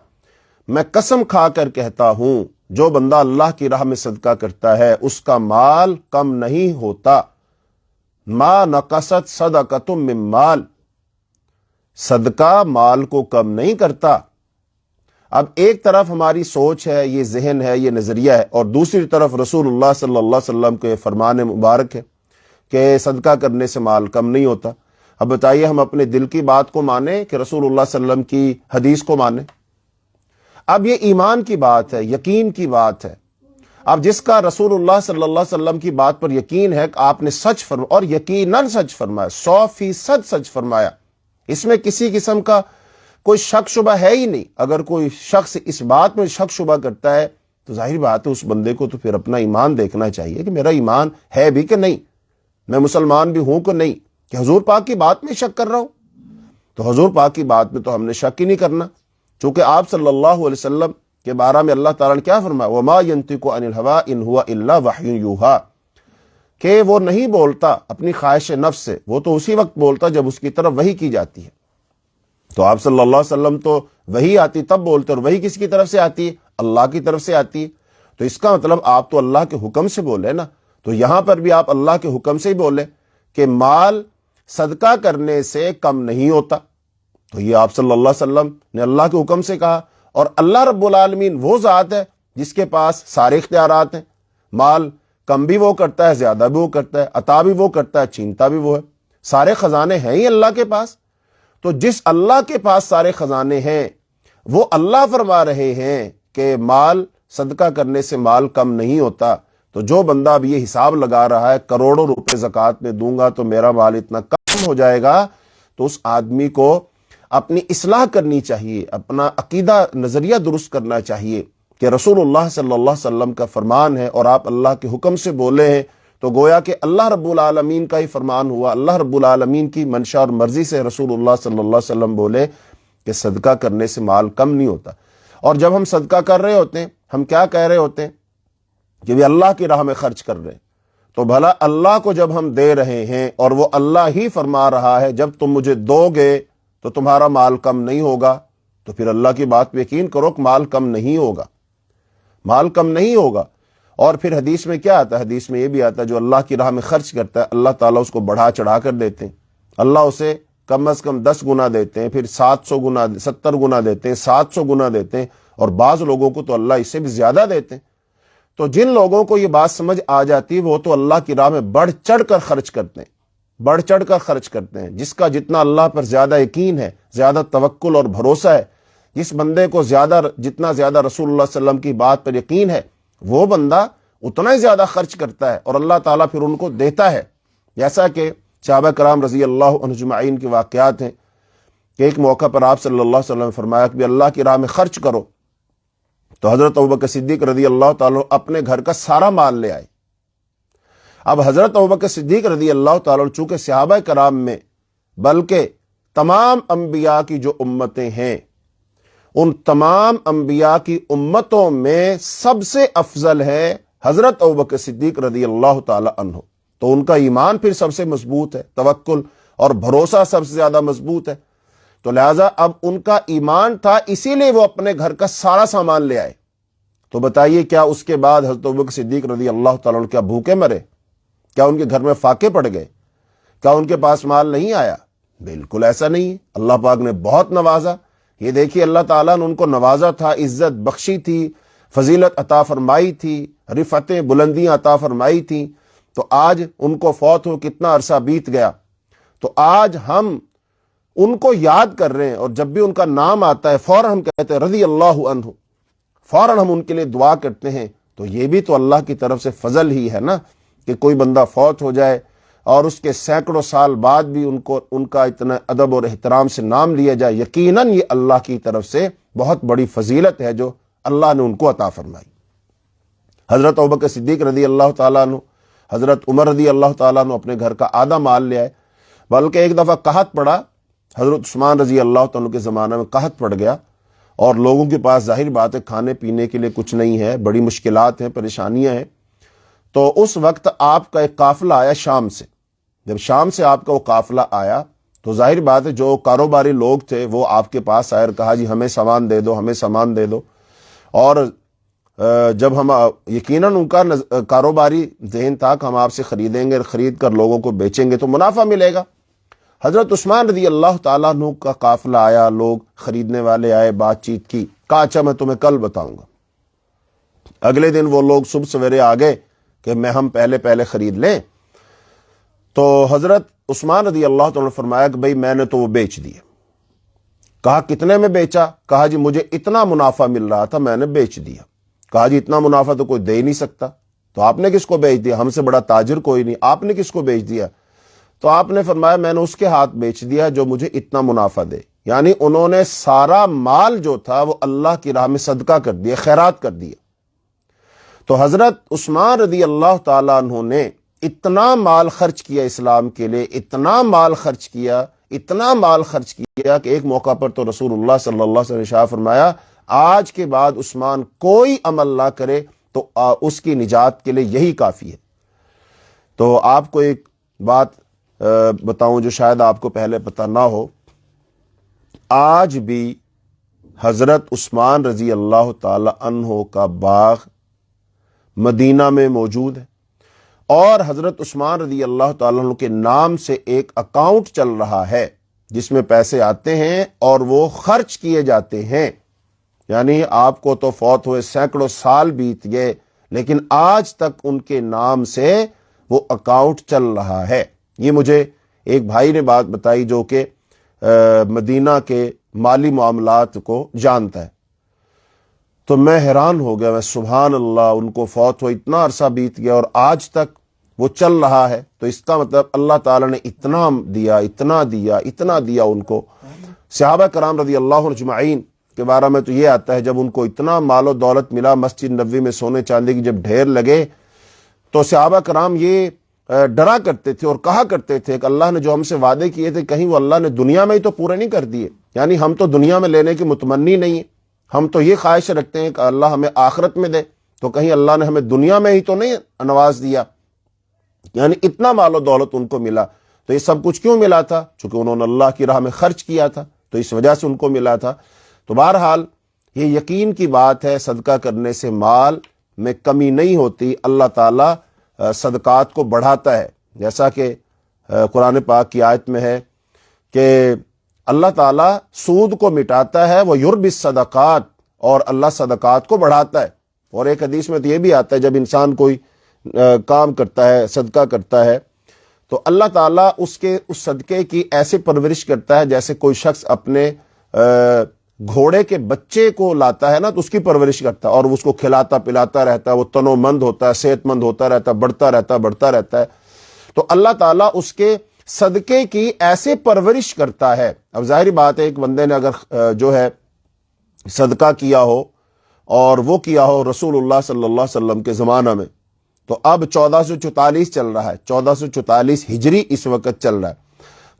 میں قسم کھا کر کہتا ہوں جو بندہ اللہ کی راہ میں صدقہ کرتا ہے اس کا مال کم نہیں ہوتا، ما نقصت صدقۃ من مال، صدقہ مال کو کم نہیں کرتا۔ اب ایک طرف ہماری سوچ ہے، یہ ذہن ہے، یہ نظریہ ہے، اور دوسری طرف رسول اللہ صلی اللہ علیہ وسلم کے فرمان مبارک ہے کہ صدقہ کرنے سے مال کم نہیں ہوتا۔ اب بتائیے ہم اپنے دل کی بات کو مانیں کہ رسول اللہ صلی اللہ علیہ وسلم کی حدیث کو مانیں؟ اب یہ ایمان کی بات ہے، یقین کی بات ہے۔ اب جس کا رسول اللہ صلی اللہ علیہ وسلم کی بات پر یقین ہے کہ آپ نے سچ فرمایا، اور یقیناً سچ فرمایا، 100% سچ فرمایا، اس میں کسی قسم کا کوئی شک شبہ ہے ہی نہیں۔ اگر کوئی شخص اس بات میں شک شبہ کرتا ہے تو ظاہر بات ہے اس بندے کو تو پھر اپنا ایمان دیکھنا چاہیے کہ میرا ایمان ہے بھی کہ نہیں، میں مسلمان بھی ہوں کہ نہیں، کہ حضور پاک کی بات میں شک کر رہا ہوں۔ تو حضور پاک کی بات میں تو ہم نے شک ہی نہیں کرنا، چونکہ آپ صلی اللہ علیہ وسلم کے بارے میں اللہ تعالیٰ نے کیا فرمایا، وَمَا يَنطِقُ عَنِ الْهَوَىٰ إِنْ هُوَ إِلَّا وَحْيٌ يُوحَىٰ، کہ وہ نہیں بولتا اپنی خواہش نفس سے، وہ تو اسی وقت بولتا جب اس کی طرف وحی کی جاتی ہے۔ تو آپ صلی اللہ علیہ وسلم تو وحی آتی تب بولتے، اور وحی کس کی طرف سے آتی ہے؟ اللہ کی طرف سے آتی ہے۔ تو اس کا مطلب آپ تو اللہ کے حکم سے بولے نا، تو یہاں پر بھی آپ اللہ کے حکم سے ہی بولے کہ مال صدقہ کرنے سے کم نہیں ہوتا۔ تو یہ آپ صلی اللہ علیہ وسلم نے اللہ کے حکم سے کہا، اور اللہ رب العالمین وہ ذات ہے جس کے پاس سارے اختیارات ہیں، مال کم بھی وہ کرتا ہے، زیادہ بھی وہ کرتا ہے، عطا بھی وہ کرتا ہے، چھینتا بھی وہ ہے، سارے خزانے ہیں ہی اللہ کے پاس۔ تو جس اللہ کے پاس سارے خزانے ہیں وہ اللہ فرما رہے ہیں کہ مال صدقہ کرنے سے مال کم نہیں ہوتا۔ تو جو بندہ اب یہ حساب لگا رہا ہے کروڑوں روپے زکوٰۃ میں دوں گا تو میرا مال اتنا کم ہو جائے گا، تو اس آدمی کو اپنی اصلاح کرنی چاہیے، اپنا عقیدہ نظریہ درست کرنا چاہیے کہ رسول اللہ صلی اللہ علیہ وسلم کا فرمان ہے اور آپ اللہ کے حکم سے بولے ہیں، تو گویا کہ اللہ رب العالمین کا ہی فرمان ہوا، اللہ رب العالمین کی منشا اور مرضی سے رسول اللہ صلی اللہ علیہ وسلم بولے کہ صدقہ کرنے سے مال کم نہیں ہوتا۔ اور جب ہم صدقہ کر رہے ہوتے ہیں ہم کیا کہہ رہے ہوتے ہیں کہ بھی اللہ کی راہ میں خرچ کر رہے ہیں، تو بھلا اللہ کو جب ہم دے رہے ہیں اور وہ اللہ ہی فرما رہا ہے جب تم مجھے دو گے تو تمہارا مال کم نہیں ہوگا، تو پھر اللہ کی بات پہ یقین کرو کہ مال کم نہیں ہوگا، مال کم نہیں ہوگا۔ اور پھر حدیث میں کیا آتا ہے؟ حدیث میں یہ بھی آتا ہے جو اللہ کی راہ میں خرچ کرتا ہے اللہ تعالیٰ اس کو بڑھا چڑھا کر دیتے ہیں، اللہ اسے کم از کم 10 گنا دیتے ہیں، پھر 700 گنا 70 گنا دیتے ہیں، 700 گنا دیتے ہیں، اور بعض لوگوں کو تو اللہ اس سے بھی زیادہ دیتے ہیں۔ تو جن لوگوں کو یہ بات سمجھ آ جاتی ہے وہ تو اللہ کی راہ میں بڑھ چڑھ کر خرچ کرتے ہیں، بڑھ چڑھ کر خرچ کرتے ہیں۔ جس کا جتنا اللہ پر زیادہ یقین ہے، زیادہ توکل اور بھروسہ ہے، جس بندے کو جتنا زیادہ رسول اللہ صلی اللہ علیہ وسلم کی بات پر یقین ہے، وہ بندہ اتنا ہی زیادہ خرچ کرتا ہے اور اللہ تعالیٰ پھر ان کو دیتا ہے۔ جیسا کہ صحابہ کرام رضی اللہ عنہم اجمعین کے واقعات ہیں کہ ایک موقع پر آپ صلی اللہ علیہ وسلم نے فرمایا کہ اللہ کی راہ میں خرچ کرو، تو حضرت ابوبکر صدیق رضی اللہ تعالیٰ اپنے گھر کا سارا مال لے آئے۔ اب حضرت ابوبکر صدیق رضی اللہ تعالیٰ چونکہ صحابہ کرام میں بلکہ تمام انبیاء کی جو امتیں ہیں، ان تمام انبیاء کی امتوں میں سب سے افضل ہے حضرت ابوبکر صدیق رضی اللہ تعالیٰ عنہ، تو ان کا ایمان پھر سب سے مضبوط ہے، توکل اور بھروسہ سب سے زیادہ مضبوط ہے، تو لہٰذا اب ان کا ایمان تھا، اسی لیے وہ اپنے گھر کا سارا سامان لے آئے۔ تو بتائیے کیا اس کے بعد حضرت ابوبکر صدیق رضی اللہ تعالیٰ عنہ کیا بھوکے مرے؟ کیا ان کے گھر میں فاقے پڑ گئے؟ کیا ان کے پاس مال نہیں آیا؟ بالکل ایسا نہیں ہے، اللہ پاک نے بہت نوازا۔ یہ دیکھیے اللہ تعالیٰ نے ان کو نوازا تھا، عزت بخشی تھی، فضیلت عطا فرمائی تھی، رفعتیں بلندیاں عطا فرمائی تھیں، تو آج ان کو فوت ہو کتنا عرصہ بیت گیا، تو آج ہم ان کو یاد کر رہے ہیں، اور جب بھی ان کا نام آتا ہے فوراً ہم کہتے ہیں رضی اللہ عنہ، فوراً ہم ان کے لیے دعا کرتے ہیں۔ تو یہ بھی تو اللہ کی طرف سے فضل ہی ہے نا، کہ کوئی بندہ فوت ہو جائے اور اس کے سینکڑوں سال بعد بھی ان کا اتنا ادب اور احترام سے نام لیا جائے، یقیناً یہ اللہ کی طرف سے بہت بڑی فضیلت ہے جو اللہ نے ان کو عطا فرمائی۔ حضرت ابوبکر صدیق رضی اللہ تعالیٰ عنہ، حضرت عمر رضی اللہ تعالیٰ عنہ اپنے گھر کا آدھا مال لے آئے، بلکہ ایک دفعہ قحط پڑا، حضرت عثمان رضی اللہ تعالیٰ عنہ کے زمانہ میں قحط پڑ گیا، اور لوگوں کے پاس ظاہر بات ہے کھانے پینے کے لیے کچھ نہیں ہے، بڑی مشکلات ہیں، پریشانیاں ہیں۔ تو اس وقت آپ کا ایک قافلہ آیا شام سے، جب شام سے آپ کا وہ قافلہ آیا تو ظاہر بات ہے جو کاروباری لوگ تھے وہ آپ کے پاس آئے اور کہا جی ہمیں سامان دے دو، ہمیں سامان دے دو، اور جب ہم یقیناً ان کا کاروباری ذہن تھا کہ ہم آپ سے خریدیں گے، خرید کر لوگوں کو بیچیں گے تو منافع ملے گا۔ حضرت عثمان رضی اللہ تعالیٰ عنہ کا قافلہ آیا، لوگ خریدنے والے آئے، بات چیت کی، کہا اچھا میں تمہیں کل بتاؤں گا۔ اگلے دن وہ لوگ صبح سویرے آ گئے کہ ہم پہلے خرید لیں، تو حضرت عثمان رضی اللہ تعالیٰ نے فرمایا کہ بھئی میں نے تو وہ بیچ دیے۔ کہا کتنے میں بیچا؟ کہا جی مجھے اتنا منافع مل رہا تھا میں نے بیچ دیا۔ کہا جی اتنا منافع تو کوئی دے ہی نہیں سکتا، تو آپ نے کس کو بیچ دیا؟ ہم سے بڑا تاجر کوئی نہیں، آپ نے کس کو بیچ دیا؟ تو آپ نے فرمایا میں نے اس کے ہاتھ بیچ دیا جو مجھے اتنا منافع دے، یعنی انہوں نے سارا مال جو تھا وہ اللہ کی راہ میں صدقہ کر دیا، خیرات کر دیا۔ تو حضرت عثمان رضی اللہ تعالیٰ عنہ نے اتنا مال خرچ کیا اسلام کے لیے، اتنا مال خرچ کیا کہ ایک موقع پر تو رسول اللہ صلی اللہ علیہ وسلم نے ارشاد فرمایا آج کے بعد عثمان کوئی عمل نہ کرے تو اس کی نجات کے لیے یہی کافی ہے۔ تو آپ کو ایک بات بتاؤں جو شاید آپ کو پہلے پتہ نہ ہو، آج بھی حضرت عثمان رضی اللہ تعالی عنہ کا باغ مدینہ میں موجود ہے، اور حضرت عثمان رضی اللہ تعالیٰ عنہ کے نام سے ایک اکاؤنٹ چل رہا ہے جس میں پیسے آتے ہیں اور وہ خرچ کیے جاتے ہیں۔ یعنی آپ کو تو فوت ہوئے سینکڑوں سال بیت گئے، لیکن آج تک ان کے نام سے وہ اکاؤنٹ چل رہا ہے۔ یہ مجھے ایک بھائی نے بات بتائی جو کہ مدینہ کے مالی معاملات کو جانتا ہے، تو میں حیران ہو گیا، میں سبحان اللہ، ان کو فوت ہو اتنا عرصہ بیت گیا اور آج تک وہ چل رہا ہے، تو اس کا مطلب اللہ تعالیٰ نے اتنا دیا ان کو۔ صحابہ کرام رضی اللہ عنہم اجمعین کے بارے میں تو یہ آتا ہے جب ان کو اتنا مال و دولت ملا، مسجد نبوی میں سونے چاندی کی جب ڈھیر لگے، تو صحابہ کرام یہ ڈرا کرتے تھے اور کہا کرتے تھے کہ اللہ نے جو ہم سے وعدے کیے تھے کہیں وہ اللہ نے دنیا میں ہی تو پورے نہیں کر دیے۔ یعنی ہم تو دنیا میں لینے کی متمنی نہیں ہے، ہم تو یہ خواہش رکھتے ہیں کہ اللہ ہمیں آخرت میں دے، تو کہیں اللہ نے ہمیں دنیا میں ہی تو نہیں نواز دیا۔ یعنی اتنا مال و دولت ان کو ملا، تو یہ سب کچھ کیوں ملا تھا؟ چونکہ انہوں نے اللہ کی راہ میں خرچ کیا تھا، تو اس وجہ سے ان کو ملا تھا۔ تو بہرحال یہ یقین کی بات ہے، صدقہ کرنے سے مال میں کمی نہیں ہوتی، اللہ تعالیٰ صدقات کو بڑھاتا ہے، جیسا کہ قرآن پاک کی آیت میں ہے کہ اللہ تعالیٰ سود کو مٹاتا ہے، وہ یربی الصدقات، اور اللہ صدقات کو بڑھاتا ہے۔ اور ایک حدیث میں تو یہ بھی آتا ہے جب انسان کوئی کام کرتا ہے، صدقہ کرتا ہے، تو اللہ تعالیٰ اس صدقے کی ایسے پرورش کرتا ہے جیسے کوئی شخص اپنے گھوڑے کے بچے کو لاتا ہے نا، تو اس کی پرورش کرتا ہے اور اس کو کھلاتا پلاتا رہتا ہے، وہ تنو مند ہوتا ہے، صحت مند ہوتا رہتا ہے، بڑھتا رہتا ہے۔ تو اللہ تعالیٰ اس کے صدقے کی ایسے پرورش کرتا ہے. اب ظاہری بات ہے ایک بندے نے اگر جو ہے صدقہ کیا ہو اور وہ کیا ہو رسول اللہ صلی اللہ علیہ وسلم کے زمانہ میں، تو اب 1444 چل رہا ہے، 1444 ہجری اس وقت چل رہا ہے،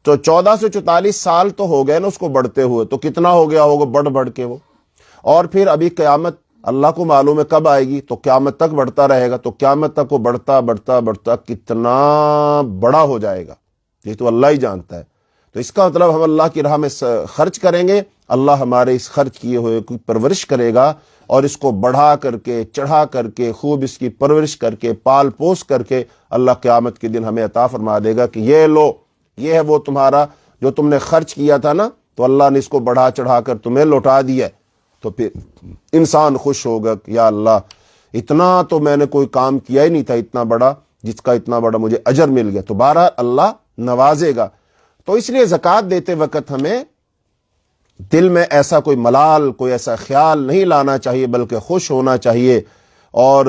تو 1444 سال تو ہو گئے نا اس کو بڑھتے ہوئے، تو کتنا ہو گیا ہوگا بڑھ کے وہ. اور پھر ابھی قیامت اللہ کو معلوم ہے کب آئے گی، تو قیامت تک بڑھتا رہے گا، تو قیامت تک وہ بڑھتا کتنا بڑا ہو جائے گا یہ تو اللہ ہی جانتا ہے. تو اس کا مطلب ہم اللہ کی راہ میں خرچ کریں گے، اللہ ہمارے اس خرچ کیے ہوئے کی پرورش کرے گا اور اس کو بڑھا کر کے چڑھا کر کے خوب اس کی پرورش کر کے پال پوس کر کے اللہ قیامت کے دن ہمیں عطا فرما دے گا کہ یہ لو، یہ ہے وہ تمہارا جو تم نے خرچ کیا تھا نا، تو اللہ نے اس کو بڑھا چڑھا کر تمہیں لوٹا دیا. تو پھر انسان خوش ہوگا کہ یا اللہ اتنا تو میں نے کوئی کام کیا ہی نہیں تھا اتنا بڑا جس کا اتنا بڑا مجھے اجر مل گیا. تو بہرحال اللہ نوازے گا. تو اس لیے زکوٰۃ دیتے وقت ہمیں دل میں ایسا کوئی ملال، کوئی ایسا خیال نہیں لانا چاہیے، بلکہ خوش ہونا چاہیے اور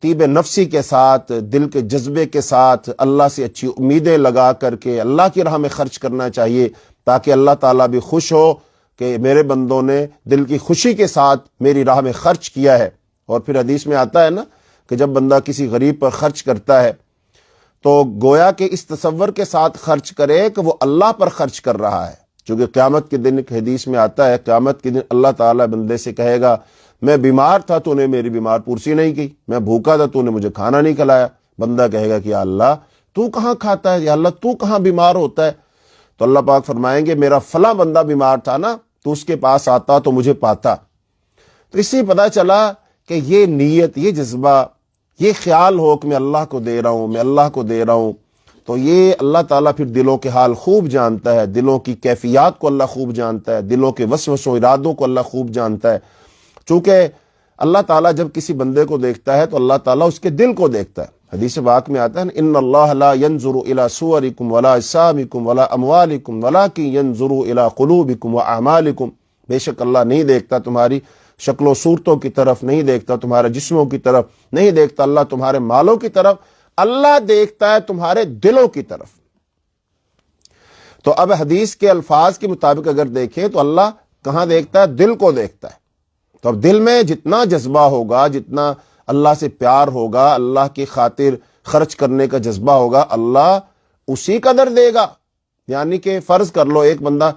طیب نفسی کے ساتھ، دل کے جذبے کے ساتھ اللہ سے اچھی امیدیں لگا کر کے اللہ کی راہ میں خرچ کرنا چاہیے، تاکہ اللہ تعالیٰ بھی خوش ہو کہ میرے بندوں نے دل کی خوشی کے ساتھ میری راہ میں خرچ کیا ہے. اور پھر حدیث میں آتا ہے نا کہ جب بندہ کسی غریب پر خرچ کرتا ہے تو گویا کہ اس تصور کے ساتھ خرچ کرے کہ وہ اللہ پر خرچ کر رہا ہے. چونکہ قیامت کے دن ایک حدیث میں آتا ہے، قیامت کے دن اللہ تعالیٰ بندے سے کہے گا میں بیمار تھا تو نے میری بیمار پرسی نہیں کی، میں بھوکا تھا تو نے مجھے کھانا نہیں کھلایا. بندہ کہے گا کہ یا اللہ تو کہاں کھاتا ہے، یا اللہ تو کہاں بیمار ہوتا ہے؟ تو اللہ پاک فرمائیں گے میرا فلاں بندہ بیمار تھا نا، تو اس کے پاس آتا تو مجھے پاتا. تو اس سے پتہ چلا کہ یہ نیت، یہ جذبہ، یہ خیال ہو کہ میں اللہ کو دے رہا ہوں، میں اللہ کو دے رہا ہوں، تو یہ اللہ تعالیٰ پھر دلوں کے حال خوب جانتا ہے، دلوں کی کیفیات کو اللہ خوب جانتا ہے، دلوں کے وسوس و ارادوں کو اللہ خوب جانتا ہے. چونکہ اللہ تعالیٰ جب کسی بندے کو دیکھتا ہے تو اللہ تعالیٰ اس کے دل کو دیکھتا ہے. حدیث پاک میں آتا ہے ان اللہ لا ينظر الى صورکم ولا اجسامکم ولا اموالکم ولکن ينظر الى قلوبکم واعمالکم. بے شک اللہ نہیں دیکھتا تمہاری شکل و صورتوں کی طرف، نہیں دیکھتا تمہارے جسموں کی طرف، نہیں دیکھتا اللہ تمہارے مالوں کی طرف، اللہ دیکھتا ہے تمہارے دلوں کی طرف. تو اب حدیث کے الفاظ کے مطابق اگر دیکھیں تو اللہ کہاں دیکھتا ہے؟ دل کو دیکھتا ہے. تو اب دل میں جتنا جذبہ ہوگا، جتنا اللہ سے پیار ہوگا، اللہ کی خاطر خرچ کرنے کا جذبہ ہوگا، اللہ اسی قدر دے گا. یعنی کہ فرض کر لو ایک بندہ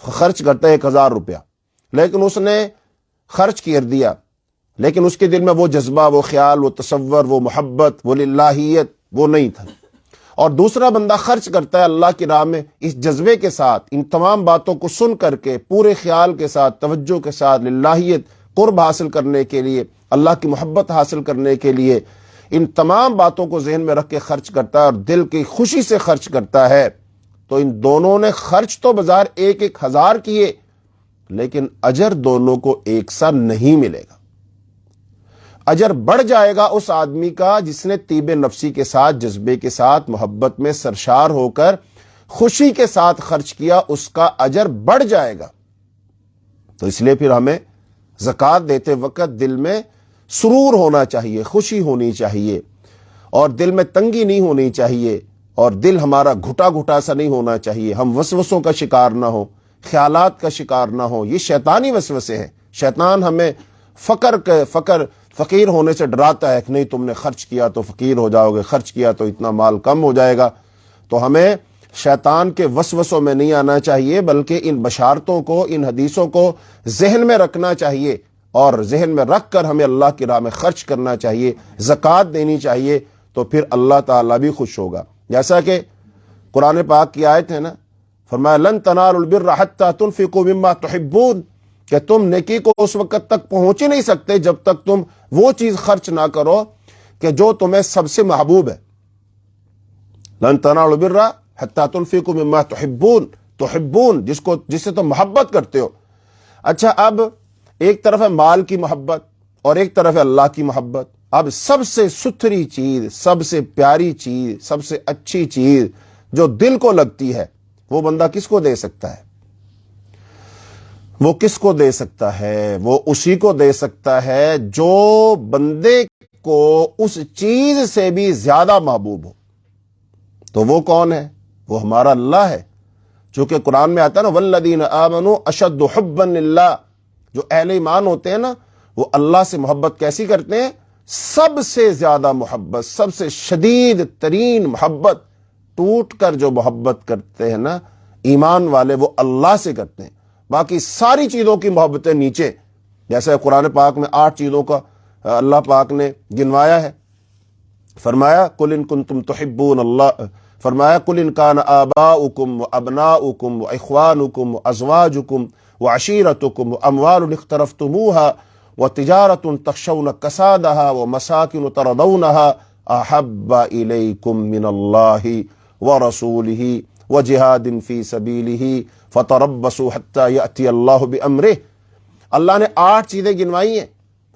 خرچ کرتا ہے 1000 روپیہ، لیکن اس نے خرچ کر دیا، لیکن اس کے دل میں وہ جذبہ، وہ خیال، وہ تصور، وہ محبت، وہ للہیت وہ نہیں تھا. اور دوسرا بندہ خرچ کرتا ہے اللہ کی راہ میں اس جذبے کے ساتھ، ان تمام باتوں کو سن کر کے پورے خیال کے ساتھ، توجہ کے ساتھ، للہیت، قرب حاصل کرنے کے لیے، اللہ کی محبت حاصل کرنے کے لیے ان تمام باتوں کو ذہن میں رکھ کے خرچ کرتا ہے اور دل کی خوشی سے خرچ کرتا ہے. تو ان دونوں نے خرچ تو بظاہر 1000 کیے، لیکن اجر دونوں کو ایک سا نہیں ملے گا. اجر بڑھ جائے گا اس آدمی کا جس نے طیب نفسی کے ساتھ، جذبے کے ساتھ، محبت میں سرشار ہو کر خوشی کے ساتھ خرچ کیا، اس کا اجر بڑھ جائے گا. تو اس لیے پھر ہمیں زکوٰۃ دیتے وقت دل میں سرور ہونا چاہیے، خوشی ہونی چاہیے، اور دل میں تنگی نہیں ہونی چاہیے، اور دل ہمارا گھٹا گھٹا سا نہیں ہونا چاہیے. ہم وسوسوں کا شکار نہ ہو، خیالات کا شکار نہ ہو. یہ شیطانی وسوسے ہیں. شیطان ہمیں فقیر ہونے سے ڈراتا ہے کہ نہیں تم نے خرچ کیا تو فقیر ہو جاؤ گے، خرچ کیا تو اتنا مال کم ہو جائے گا. تو ہمیں شیطان کے وسوسوں میں نہیں آنا چاہیے، بلکہ ان بشارتوں کو، ان حدیثوں کو ذہن میں رکھنا چاہیے، اور ذہن میں رکھ کر ہمیں اللہ کی راہ میں خرچ کرنا چاہیے، زکوٰۃ دینی چاہیے. تو پھر اللہ تعالیٰ بھی خوش ہوگا. جیسا کہ قرآن پاک کی آیت ہے نا، فرمایا لن تنالوا البر حتى تنفقوا مما تحبون، کہ تم نیکی کو اس وقت تک پہنچ ہی نہیں سکتے جب تک تم وہ چیز خرچ نہ کرو کہ جو تمہیں سب سے محبوب ہے. لن تنالوا البر حتى تنفقوا مما تحبون، جس سے تم محبت کرتے ہو. اچھا، اب ایک طرف ہے مال کی محبت اور ایک طرف ہے اللہ کی محبت. اب سب سے ستھری چیز، سب سے پیاری چیز، سب سے اچھی چیز جو دل کو لگتی ہے، وہ بندہ کس کو دے سکتا ہے؟ وہ کس کو دے سکتا ہے؟ وہ اسی کو دے سکتا ہے جو بندے کو اس چیز سے بھی زیادہ محبوب ہو. تو وہ کون ہے؟ وہ ہمارا اللہ ہے. چونکہ قرآن میں آتا ہے نا والذین آمنوا اشد حبا للہ، جو اہل ایمان ہوتے ہیں نا وہ اللہ سے محبت کیسی کرتے ہیں؟ سب سے زیادہ محبت، سب سے شدید ترین محبت، ٹوٹ کر جو محبت کرتے ہیں نا ایمان والے وہ اللہ سے کرتے ہیں. باقی ساری چیزوں کی محبتیں نیچے. جیسے قرآن پاک میں 8 چیزوں کا اللہ پاک نے گنوایا ہے. فرمایا قل ان کنتم تحبون اللہ، فرمایا قل ان کان آباؤکم و ابناؤکم و اخوانکم و ازواجکم و عشیرتکم و اموال اقترفتموها و تجارت تخشون کسادها و مساکن ترضونها احب الیکم من اللہ ورسولہ وجہاد فی سبیلہ فتربصوا حتی یأتی اللہ بامرہ. اللہ نے 8 چیزیں گنوائی ہیں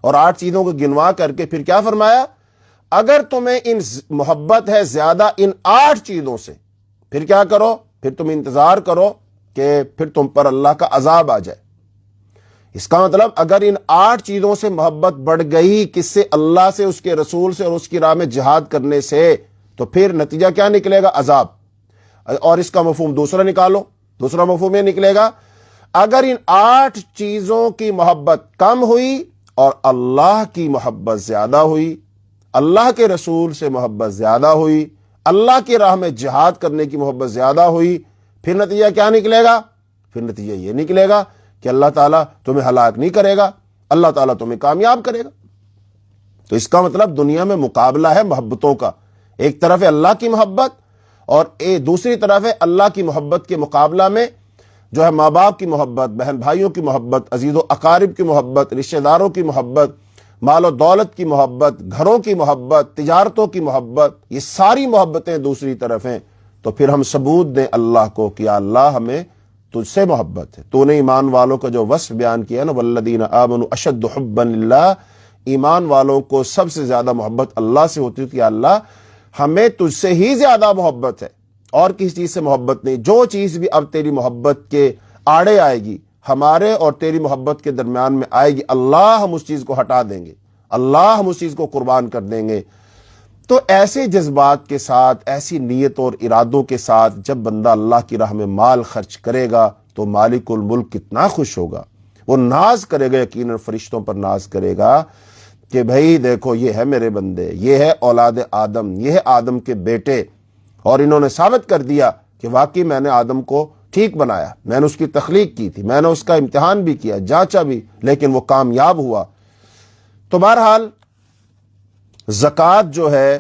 اور 8 چیزوں کو گنوا کر کے پھر کیا فرمایا؟ اگر تمہیں ان محبت ہے زیادہ ان 8 چیزوں سے، پھر کیا کرو؟ پھر تم انتظار کرو کہ پھر تم پر اللہ کا عذاب آ جائے. اس کا مطلب اگر ان 8 چیزوں سے محبت بڑھ گئی، کس سے؟ اللہ سے، اس کے رسول سے اور اس کی راہ میں جہاد کرنے سے، تو پھر نتیجہ کیا نکلے گا؟ عذاب. اور اس کا مفہوم دوسرا نکالو. دوسرا مفہوم یہ نکلے گا اگر ان 8 چیزوں کی محبت کم ہوئی اور اللہ کی محبت زیادہ ہوئی، اللہ کے رسول سے محبت زیادہ ہوئی، اللہ کی راہ میں جہاد کرنے کی محبت زیادہ ہوئی، پھر نتیجہ کیا نکلے گا؟ پھر نتیجہ یہ نکلے گا کہ اللہ تعالیٰ تمہیں ہلاک نہیں کرے گا، اللہ تعالیٰ تمہیں کامیاب کرے گا. تو اس کا مطلب دنیا میں مقابلہ ہے محبتوں کا. ایک طرف ہے اللہ کی محبت اور دوسری طرف ہے اللہ کی محبت کے مقابلہ میں جو ہے ماں باپ کی محبت، بہن بھائیوں کی محبت، عزیز و اقارب کی محبت، رشتہ داروں کی محبت، مال و دولت کی محبت، گھروں کی محبت، تجارتوں کی محبت. یہ ساری محبتیں دوسری طرف ہیں. تو پھر ہم ثبوت دیں اللہ کو کہ اللہ ہمیں تجھ سے محبت ہے. تو نے ایمان والوں کا جو وصف بیان کیا نا والذین آمنوا اشد حبا للہ، ایمان والوں کو سب سے زیادہ محبت اللہ سے ہوتی ہے کہ اللہ ہمیں تجھ سے ہی زیادہ محبت ہے اور کسی چیز سے محبت نہیں. جو چیز بھی اب تیری محبت کے آڑے آئے گی، ہمارے اور تیری محبت کے درمیان میں آئے گی، اللہ ہم اس چیز کو ہٹا دیں گے، اللہ ہم اس چیز کو قربان کر دیں گے. تو ایسے جذبات کے ساتھ، ایسی نیت اور ارادوں کے ساتھ جب بندہ اللہ کی راہ میں مال خرچ کرے گا تو مالک الملک کتنا خوش ہوگا. وہ ناز کرے گا، یقیناً فرشتوں پر ناز کرے گا کہ بھائی دیکھو یہ ہے میرے بندے، یہ ہے اولاد آدم، یہ ہے آدم کے بیٹے، اور انہوں نے ثابت کر دیا کہ واقعی میں نے آدم کو ٹھیک بنایا، میں نے اس کی تخلیق کی تھی، میں نے اس کا امتحان بھی کیا، جانچا بھی، لیکن وہ کامیاب ہوا. تو بہرحال زکوٰۃ جو ہے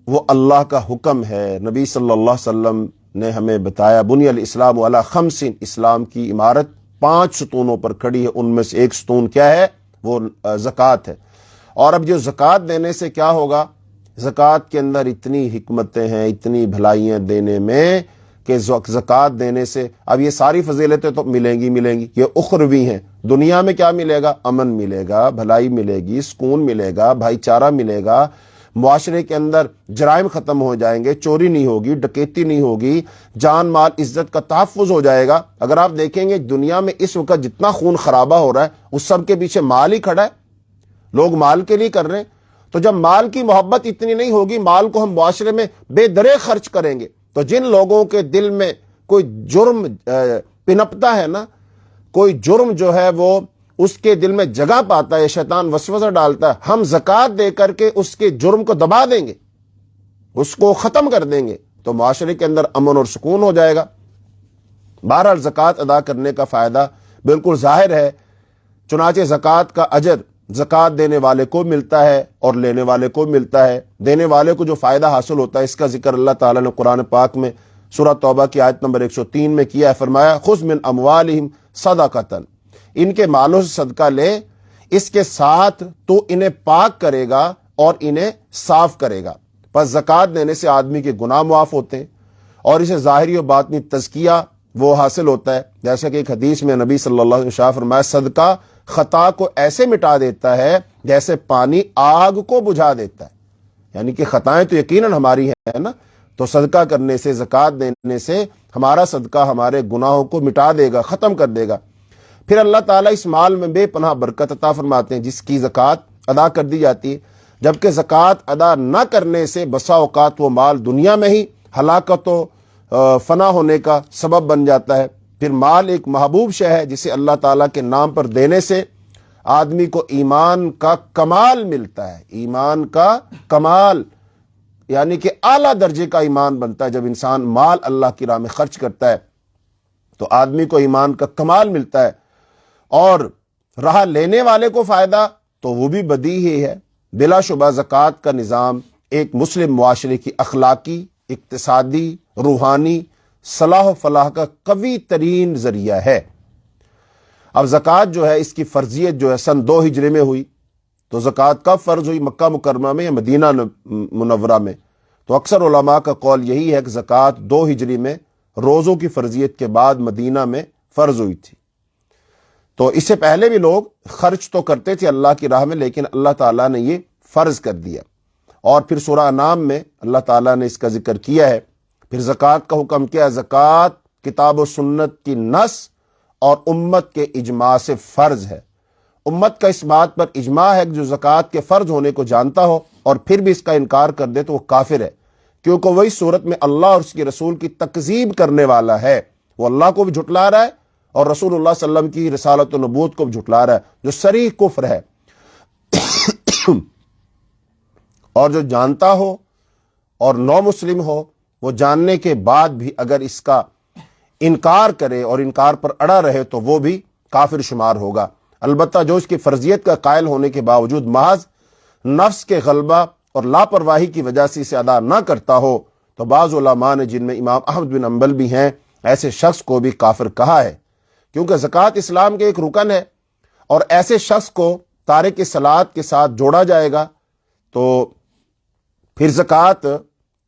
وہ اللہ کا حکم ہے. نبی صلی اللہ علیہ وسلم نے ہمیں بتایا بنی الاسلام علی 5، اسلام کی عمارت 5 ستونوں پر کھڑی ہے، ان میں سے ایک ستون کیا ہے؟ وہ زکوٰۃ ہے. اور اب جو زکوٰۃ دینے سے کیا ہوگا؟ زکوٰۃ کے اندر اتنی حکمتیں ہیں، اتنی بھلائیاں دینے میں کہ زکوٰۃ دینے سے اب یہ ساری فضیلتیں تو ملیں گی، یہ اخروی ہیں. دنیا میں کیا ملے گا؟ امن ملے گا، بھلائی ملے گی، سکون ملے گا، بھائی چارہ ملے گا، معاشرے کے اندر جرائم ختم ہو جائیں گے، چوری نہیں ہوگی، ڈکیتی نہیں ہوگی، جان مال عزت کا تحفظ ہو جائے گا. اگر آپ دیکھیں گے دنیا میں اس وقت جتنا خون خرابہ ہو رہا ہے اس سب کے پیچھے مال ہی کھڑا ہے، لوگ مال کے لیے کر رہے ہیں. تو جب مال کی محبت اتنی نہیں ہوگی، مال کو ہم معاشرے میں بے درے خرچ کریں گے، تو جن لوگوں کے دل میں کوئی جرم پنپتا ہے نا، کوئی جرم جو ہے وہ اس کے دل میں جگہ پاتا ہے، شیطان وسوسہ ڈالتا ہے، ہم زکوٰۃ دے کر کے اس کے جرم کو دبا دیں گے، اس کو ختم کر دیں گے، تو معاشرے کے اندر امن اور سکون ہو جائے گا. بہرحال زکوٰۃ ادا کرنے کا فائدہ بالکل ظاہر ہے. چنانچہ زکوٰۃ کا اجر زکوٰۃ دینے والے کو ملتا ہے اور لینے والے کو ملتا ہے. دینے والے کو جو فائدہ حاصل ہوتا ہے اس کا ذکر اللہ تعالیٰ نے قرآن پاک میں سورہ توبہ کی آیت نمبر 103 میں کیا ہے. فرمایا خذ من اموالہم صدقۃ، ان کے مالوں سے صدقہ لے، اس کے ساتھ تو انہیں پاک کرے گا اور انہیں صاف کرے گا. پس زکوٰۃ دینے سے آدمی کے گناہ معاف ہوتے ہیں اور اسے ظاہری و باطنی تزکیہ وہ حاصل ہوتا ہے. جیسا کہ ایک حدیث میں نبی صلی اللہ علیہ وسلم فرمایا صدقہ خطا کو ایسے مٹا دیتا ہے جیسے پانی آگ کو بجھا دیتا ہے. یعنی کہ خطائیں تو یقیناً ہماری ہیں نا، تو صدقہ کرنے سے، زکوٰۃ دینے سے ہمارا صدقہ ہمارے گناہوں کو مٹا دے گا، ختم کر دے گا. پھر اللہ تعالیٰ اس مال میں بے پناہ برکت عطا فرماتے ہیں جس کی زکوٰۃ ادا کر دی جاتی ہے. جبکہ زکوٰۃ ادا نہ کرنے سے بسا اوقات وہ مال دنیا میں ہی ہلاکتوں، فنا ہونے کا سبب بن جاتا ہے۔ پھر مال ایک محبوب شے ہے جسے اللہ تعالیٰ کے نام پر دینے سے آدمی کو ایمان کا کمال ملتا ہے، ایمان کا کمال یعنی کہ اعلیٰ درجے کا ایمان بنتا ہے۔ جب انسان مال اللہ کی راہ میں خرچ کرتا ہے تو آدمی کو ایمان کا کمال ملتا ہے، اور رہا لینے والے کو فائدہ تو وہ بھی بدیہی ہی ہے۔ بلا شبہ زکوٰۃ کا نظام ایک مسلم معاشرے کی اخلاقی، اقتصادی، روحانی صلاح و فلاح کا قوی ترین ذریعہ ہے۔ اب زکوٰۃ جو ہے اس کی فرضیت جو ہے سن 2 ہجری میں ہوئی، تو زکوٰۃ کب فرض ہوئی؟ مکہ مکرمہ میں یا مدینہ منورہ میں؟ تو اکثر علماء کا قول یہی ہے کہ زکوٰۃ 2 ہجری میں روزوں کی فرضیت کے بعد مدینہ میں فرض ہوئی تھی۔ تو اس سے پہلے بھی لوگ خرچ تو کرتے تھے اللہ کی راہ میں، لیکن اللہ تعالیٰ نے یہ فرض کر دیا۔ اور پھر سورہ انعام میں اللہ تعالیٰ نے اس کا ذکر کیا ہے۔ پھر زکوٰۃ کا حکم کیا ہے؟ زکوٰۃ کتاب و سنت کی نص اور امت کے اجماع سے فرض ہے۔ امت کا اس بات پر اجماع ہے کہ جو زکوٰۃ کے فرض ہونے کو جانتا ہو اور پھر بھی اس کا انکار کر دے تو وہ کافر ہے، کیونکہ وہی صورت میں اللہ اور اس کے رسول کی تکذیب کرنے والا ہے۔ وہ اللہ کو بھی جھٹلا رہا ہے اور رسول اللہ صلی اللہ علیہ وسلم کی رسالت و نبوت کو بھی جھٹلا رہا ہے، جو صریح کفر ہے۔ اور جو جانتا ہو اور نو مسلم ہو، وہ جاننے کے بعد بھی اگر اس کا انکار کرے اور انکار پر اڑا رہے تو وہ بھی کافر شمار ہوگا۔ البتہ جو اس کی فرضیت کا قائل ہونے کے باوجود محض نفس کے غلبہ اور لاپرواہی کی وجہ سے اسے ادا نہ کرتا ہو، تو بعض علماء نے، جن میں امام احمد بن حنبل بھی ہیں، ایسے شخص کو بھی کافر کہا ہے، کیونکہ زکوٰۃ اسلام کے ایک رکن ہے، اور ایسے شخص کو تارک صلاۃ کے ساتھ جوڑا جائے گا تو پھر زکوٰۃ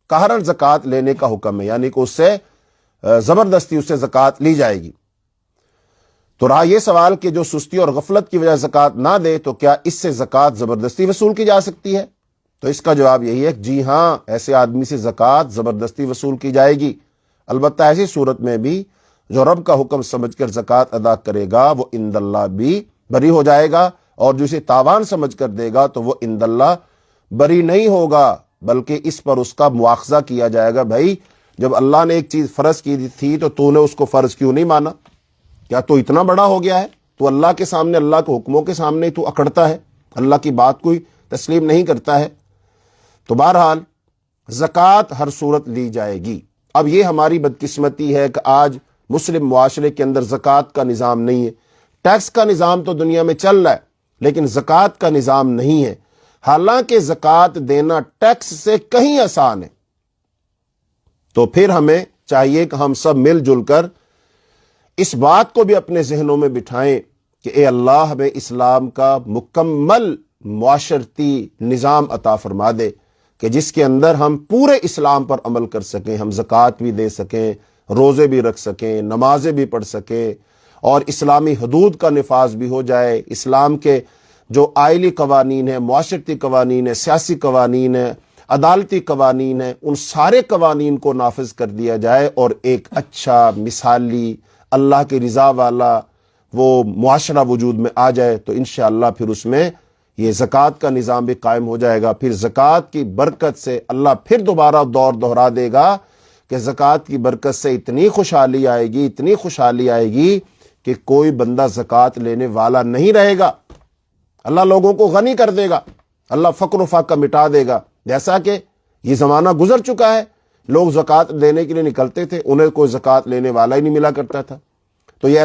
قہراً زکوٰۃ لینے کا حکم ہے، یعنی کہ اس سے زبردستی اس سے زکوٰۃ لی جائے گی۔ تو رہا یہ سوال کہ جو سستی اور غفلت کی وجہ زکوٰۃ نہ دے تو کیا اس سے زکوٰۃ زبردستی وصول کی جا سکتی ہے؟ تو اس کا جواب یہی ہے کہ جی ہاں، ایسے آدمی سے زکوٰۃ زبردستی وصول کی جائے گی۔ البتہ ایسی صورت میں بھی جو رب کا حکم سمجھ کر زکوٰۃ ادا کرے گا وہ عند اللہ بھی بری ہو جائے گا، اور جو اسے تاوان سمجھ کر دے گا تو وہ عند اللہ بری نہیں ہوگا، بلکہ اس پر اس کا مواخذہ کیا جائے گا۔ بھائی جب اللہ نے ایک چیز فرض کی تھی تو نے اس کو فرض کیوں نہیں مانا؟ کیا تو اتنا بڑا ہو گیا ہے؟ تو اللہ کے سامنے، اللہ کے حکموں کے سامنے تو اکڑتا ہے، اللہ کی بات کوئی تسلیم نہیں کرتا ہے۔ تو بہرحال زکوٰۃ ہر صورت لی جائے گی۔ اب یہ ہماری بدقسمتی ہے کہ آج مسلم معاشرے کے اندر زکوٰۃ کا نظام نہیں ہے۔ ٹیکس کا نظام تو دنیا میں چل رہا ہے، لیکن زکوٰۃ کا نظام نہیں ہے، حالانکہ زکوٰۃ دینا ٹیکس سے کہیں آسان ہے۔ تو پھر ہمیں چاہیے کہ ہم سب مل جل کر اس بات کو بھی اپنے ذہنوں میں بٹھائیں کہ اے اللہ ہمیں اسلام کا مکمل معاشرتی نظام عطا فرما دے کہ جس کے اندر ہم پورے اسلام پر عمل کر سکیں، ہم زکوٰۃ بھی دے سکیں، روزے بھی رکھ سکیں، نمازیں بھی پڑھ سکیں، اور اسلامی حدود کا نفاذ بھی ہو جائے۔ اسلام کے جو آئلی قوانین ہیں، معاشرتی قوانین ہیں، سیاسی قوانین ہیں، عدالتی قوانین ہیں، ان سارے قوانین کو نافذ کر دیا جائے اور ایک اچھا مثالی اللہ کی رضا والا وہ معاشرہ وجود میں آ جائے تو انشاءاللہ پھر اس میں یہ زکوٰۃ کا نظام بھی قائم ہو جائے گا۔ پھر زکوٰۃ کی برکت سے اللہ پھر دوبارہ دور دہرا دے گا کہ زکوٰۃ کی برکت سے اتنی خوشحالی آئے گی، اتنی خوشحالی آئے گی کہ کوئی بندہ زکوٰۃ لینے والا نہیں رہے گا۔ اللہ لوگوں کو غنی کر دے گا، اللہ فقر و فاقہ مٹا دے گا۔ جیسا کہ یہ زمانہ گزر چکا ہے، لوگ زکوٰۃ دینے کے لیے نکلتے تھے، انہیں کوئی زکوٰۃ لینے والا ہی نہیں ملا کرتا تھا۔ تو یہ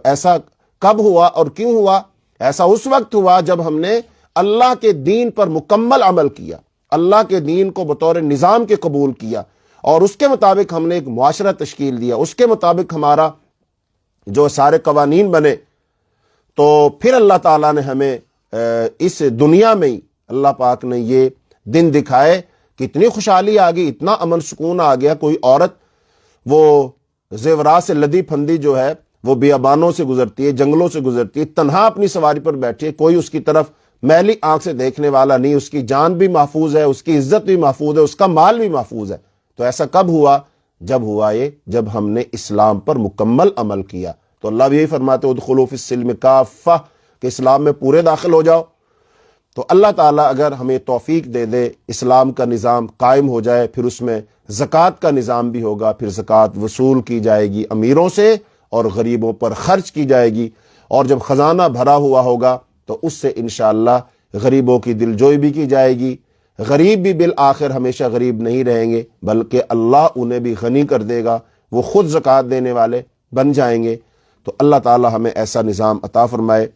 ایسا کب ہوا اور کیوں ہوا؟ ایسا اس وقت ہوا جب ہم نے اللہ کے دین پر مکمل عمل کیا، اللہ کے دین کو بطور نظام کے قبول کیا، اور اس کے مطابق ہم نے ایک معاشرہ تشکیل دیا، اس کے مطابق ہمارا جو سارے قوانین بنے، تو پھر اللہ تعالیٰ نے ہمیں اس دنیا میں ہی اللہ پاک نے یہ دن دکھائے کہ اتنی خوشحالی آ گئی، اتنا امن سکون آ گیا۔ کوئی عورت وہ زیورات سے لدی پھندی جو ہے وہ بیابانوں سے گزرتی ہے، جنگلوں سے گزرتی ہے، تنہا اپنی سواری پر بیٹھی ہے، کوئی اس کی طرف میلی آنکھ سے دیکھنے والا نہیں، اس کی جان بھی محفوظ ہے، اس کی عزت بھی محفوظ ہے، اس کا مال بھی محفوظ ہے۔ تو ایسا کب ہوا؟ جب ہم نے اسلام پر مکمل عمل کیا۔ تو اللہ بھی یہی فرماتے ادخلوا فی السلم کافہ، کہ اسلام میں پورے داخل ہو جاؤ۔ تو اللہ تعالیٰ اگر ہمیں توفیق دے دے، اسلام کا نظام قائم ہو جائے، پھر اس میں زکوٰۃ کا نظام بھی ہوگا، پھر زکوٰۃ وصول کی جائے گی امیروں سے اور غریبوں پر خرچ کی جائے گی، اور جب خزانہ بھرا ہوا ہوگا تو اس سے انشاءاللہ غریبوں کی دلجوئی بھی کی جائے گی۔ غریب بھی بالآخر ہمیشہ غریب نہیں رہیں گے، بلکہ اللہ انہیں بھی غنی کر دے گا، وہ خود زکوٰۃ دینے والے بن جائیں گے۔ تو اللہ تعالی ہمیں ایسا نظام عطا فرمائے۔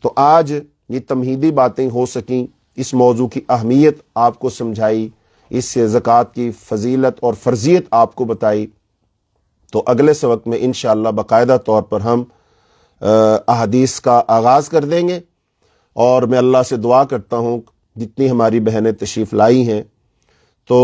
تو آج یہ تمہیدی باتیں ہو سکیں، اس موضوع کی اہمیت آپ کو سمجھائی، اس سے زکوٰۃ کی فضیلت اور فرضیت آپ کو بتائی۔ تو اگلے سبق میں انشاءاللہ باقاعدہ طور پر ہم احادیث کا آغاز کر دیں گے، اور میں اللہ سے دعا کرتا ہوں جتنی ہماری بہنیں تشریف لائی ہیں تو